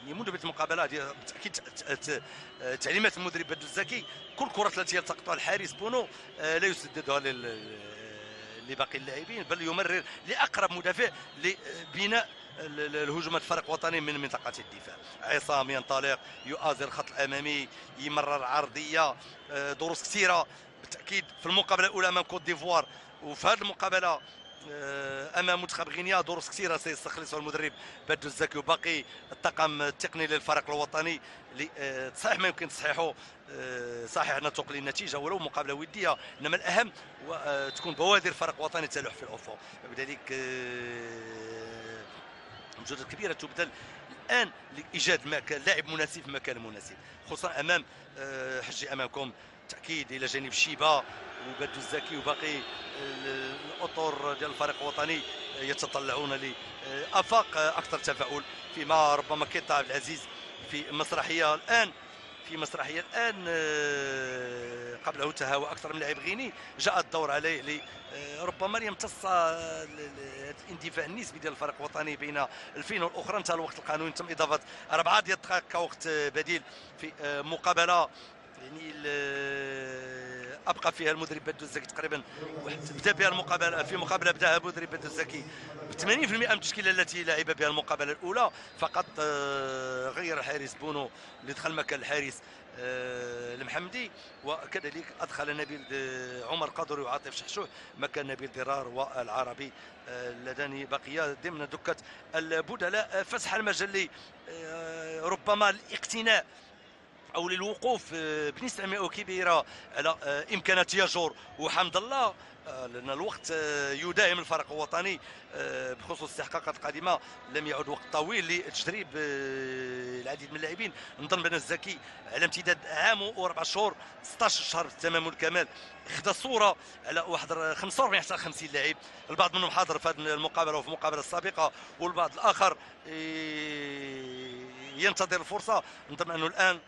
يعني منذ بدايه المقابله هذه بالتاكيد تعليمات المدرب بدر الزكي، كل كره التي يلتقطها الحارس بونو لا يسددها لباقي اللاعبين، بل يمرر لاقرب مدافع لبناء الهجمات فريق وطني من منطقه الدفاع. عصام ينطلق، يؤازر الخط الامامي، يمرر عرضيه. دروس كثيره بالتاكيد في المقابله الاولى امام كوت ديفوار، وفي هذه المقابله امام منتخب غينيا دروس كثيره سيستخلصها المدرب بدر الزكي وباقي الطاقم التقني للفريق الوطني. صحيح ما يمكن تصحيحه، صحيح نتوق للنتيجه ولو مقابله وديه، انما الاهم تكون بوادر فريق وطني تلوح في الافق. وبذلك مجهودات كبيره تبذل الان لايجاد لاعب مناسب في مكان مناسب، خصوصا امام حجي امامكم تاكيد الى جانب شيبه وبدر الزكي وباقي الاطر ديال الفريق الوطني يتطلعون لافاق اكثر تفاؤل، فيما ربما كيتا عبد العزيز في مسرحيه الان قبله تهاوى اكثر من لاعب غيني، جاء الدور عليه ربما يمتص الاندفاع النسبي ديال الفريق الوطني بين الفين والاخرى. انتهى الوقت القانوني، تم اضافه 4 ديال الدقائق كوقت بديل في مقابله يعني ابقى فيها المدرب بدر الزكي تقريبا بدا بها المقابله، في مقابله بداها المدرب بدر الزكي ب 80% من التشكيله التي لعب بها المقابله الاولى، فقط غير الحارس بونو اللي دخل مكان الحارس المحمدي، وكذلك ادخل نبيل عمر قادري وعاطف شحشوح مكان نبيل درار والعربي اللذان بقيا ضمن دكه البدلاء. فسح المجال ربما الاقتناء او للوقوف بنسبه مئويه كبيره على امكانات ياجور وحمد الله، لان الوقت يداهم الفريق الوطني بخصوص الاستحقاقات القادمه. لم يعد وقت طويل لتجريب العديد من اللاعبين. نظن بن الزكي على امتداد عام و4 شهور 16 شهر بالتمام والكمال خدا صوره على واحد 45 حتى 50 لاعب، البعض منهم حاضر في هذه المقابله وفي المقابله السابقه، والبعض الاخر ينتظر الفرصه. نظن انه الان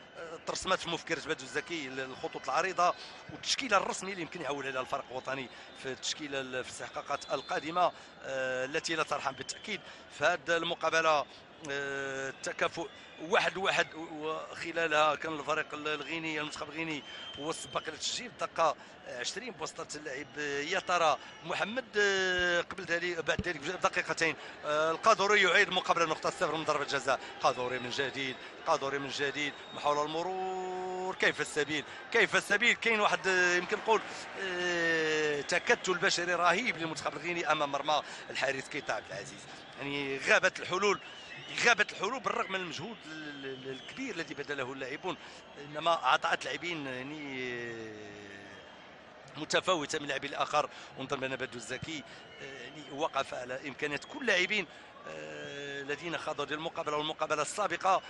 ترسمت في مفكرة بدر الزكي الخطوط العريضة والتشكيلة الرسمية اللي يمكن يعول عليها الفريق الوطني في التشكيلة في الاستحقاقات القادمة التي لا ترحم بالتأكيد. في هذه المقابلة التكافؤ 1-1 وخلالها كان الفريق الغيني المنتخب الغيني هو السباق الى التسجيل دقة 20 بواسطة اللاعب يا ترى محمد. قبل ذلك بعد ذلك بدقيقتين القادوري يعيد المقابلة نقطة 0 من ضربة جزاء. قادوري من جديد محاولة المرور، كيف السبيل كاين واحد يمكن نقول تكتل بشري رهيب للمنتخب الغيني امام مرمى الحارس كيتا عبد العزيز. يعني غابت الحلول بالرغم من المجهود الكبير الذي بذله اللاعبون، انما عطاءات لاعبين يعني متفاوته من لاعب الاخر. ونظن بان بدر الزكي يعني وقف على امكانيات كل اللاعبين الذين خاضوا المقابله والمقابله السابقه،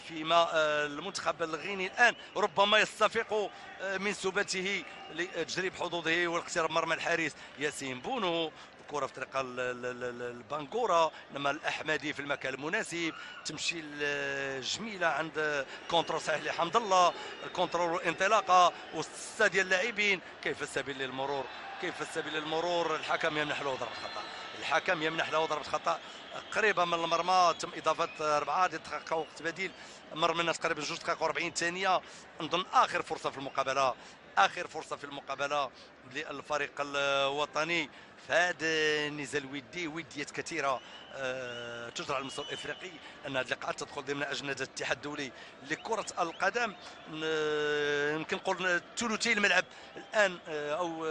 فيما المنتخب الغيني الان ربما يستفيق من سباته لتجريب حظوظه والاقتراب مرمى الحارس ياسين بونو. الكره في طريق البانغورا، انما الاحمدي في المكان المناسب، تمشي الجميله عند كونترول صحيح لحمد الله، الكونترول والانطلاقه وسط ديال اللاعبين. كيف السبيل للمرور الحكم يمنح له ضربه خطا قريبه من المرمى. تم اضافه 4 دقائق وقت بديل، مر منها تقريبا 2 دقائق و40 ثانيه. نظن اخر فرصه في المقابله للفريق الوطني في هذا النزال الودي. وديات كثيره تجرى على المستوى الافريقي، ان هذه اللقاءات تدخل ضمن اجنده الاتحاد الدولي لكره القدم. يمكن نقول ثلثي الملعب الان او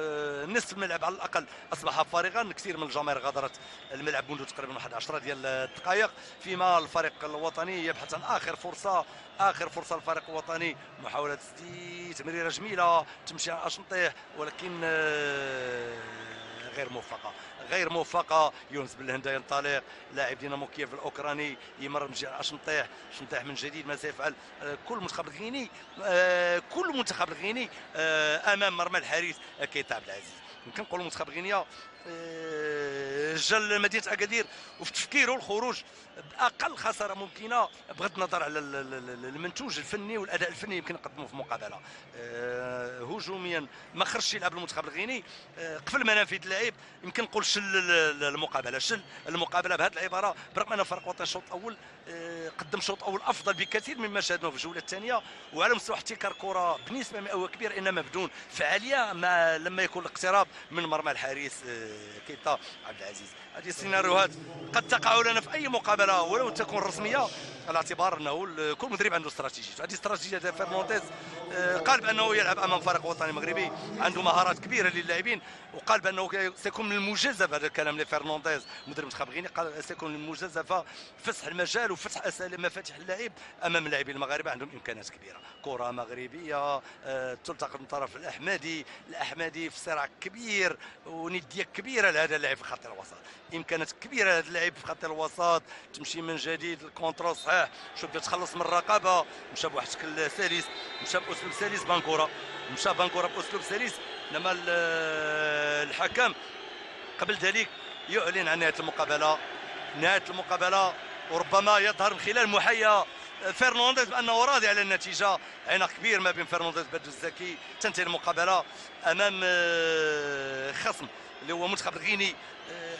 نصف الملعب على الاقل اصبح فارغا. كثير من الجماهير غادرت الملعب منذ تقريبا 10 ديال الدقائق، فيما الفريق الوطني يبحث عن اخر فرصه للفريق الوطني. محاوله تمريره جميله تمشي على اشنطيح ولكن غير موفقه. يونس بن الهندا ينطلق، لاعب دينامو كييف الاوكراني يمر من جهه شنطيح من جديد. ماذا يفعل كل منتخب الغيني امام مرمى الحارس كيتا عبد العزيز؟ يمكن نقول المنتخب الغينيا جا لمدينه اكادير وفي تفكيره الخروج باقل خساره ممكنه بغض النظر على المنتوج الفني والاداء الفني يمكن نقدمه في مقابله. هجوميا ما خرجش يلعب المنتخب الغيني، قفل منافذ اللعب، يمكن نقول شل المقابله، شل المقابله بهذه العباره، برغم ان فريق وطني الشوط الاول قدم شوط اول افضل بكثير مما شاهدناه في الجوله الثانيه، وعلى مستوى احتكار كره بنسبه مئويه كبيره انما بدون فعاليه ما لما يكون الاقتراب من مرمى الحارس كيتا عبد العزيز. هذه السيناريوهات قد تقع لنا في اي مقابله ولو تكون رسميه، على اعتبار انه كل مدرب عنده استراتيجيه. هذه استراتيجيه ديال فيرنانديز، قال بانه يلعب امام فريق وطني مغربي عنده مهارات كبيره للاعبين، وقال بانه سيكون من المجازفه، هذا الكلام لفيرنانديز مدرب المنتخب الغيني، قال سيكون من المجازفه فسح المجال وفتح مفاتيح اللعب امام اللاعبين المغاربه عندهم امكانات كبيره. كره مغربيه تلتقط من طرف الاحمدي في صراع كبير ونديه كبيره لهذا اللاعب في خط الوسط، امكانات كبيره لهذا اللاعب في خط الوسط، تمشي من جديد الكونترول صحيح، شوف بدا تخلص من الرقابه، مشى بواحد الشكل سلس، مشى باسلوب سلس بانكورا، مشى بانكورا باسلوب سلس، انما الحكم قبل ذلك يعلن عن نهايه المقابله، وربما يظهر من خلال محاياه فيرنانديز بانه راضي على النتيجه. عناق كبير ما بين فيرنانديز وبدر الزكي، تنتهي المقابله امام خصم اللي هو منتخب الغيني،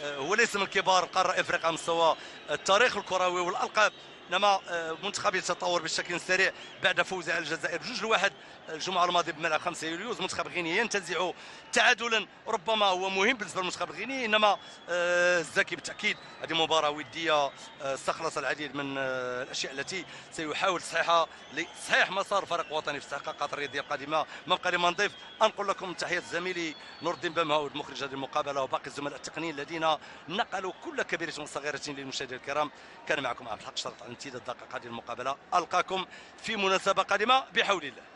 هو ليس من كبار القاره افريقيا على مستوى التاريخ الكروي والالقاب، انما منتخب يتطور بشكل سريع بعد فوزه على الجزائر ب2-1 الجمعه الماضيه بملعب 5 يوليو. المنتخب الغيني ينتزع تعادلا ربما هو مهم بالنسبه للمنتخب الغيني، انما الزكي بالتاكيد هذه مباراه وديه استخلص العديد من الاشياء التي سيحاول تصحيح مسار فريق وطني في الاستحقاقات الرياضيه القادمه. ما بقى لي ما نضيف، انقل لكم تحيه زميلي نور الدين بمهاود مخرج هذه المقابله وباقي الزملاء التقنيين الذين نقلوا كل كبيره وصغيره للمشاهدين الكرام. كان معكم عبد الحق شرط على امتداد دقائق هذه المقابله، القاكم في مناسبه قادمه بحول الله.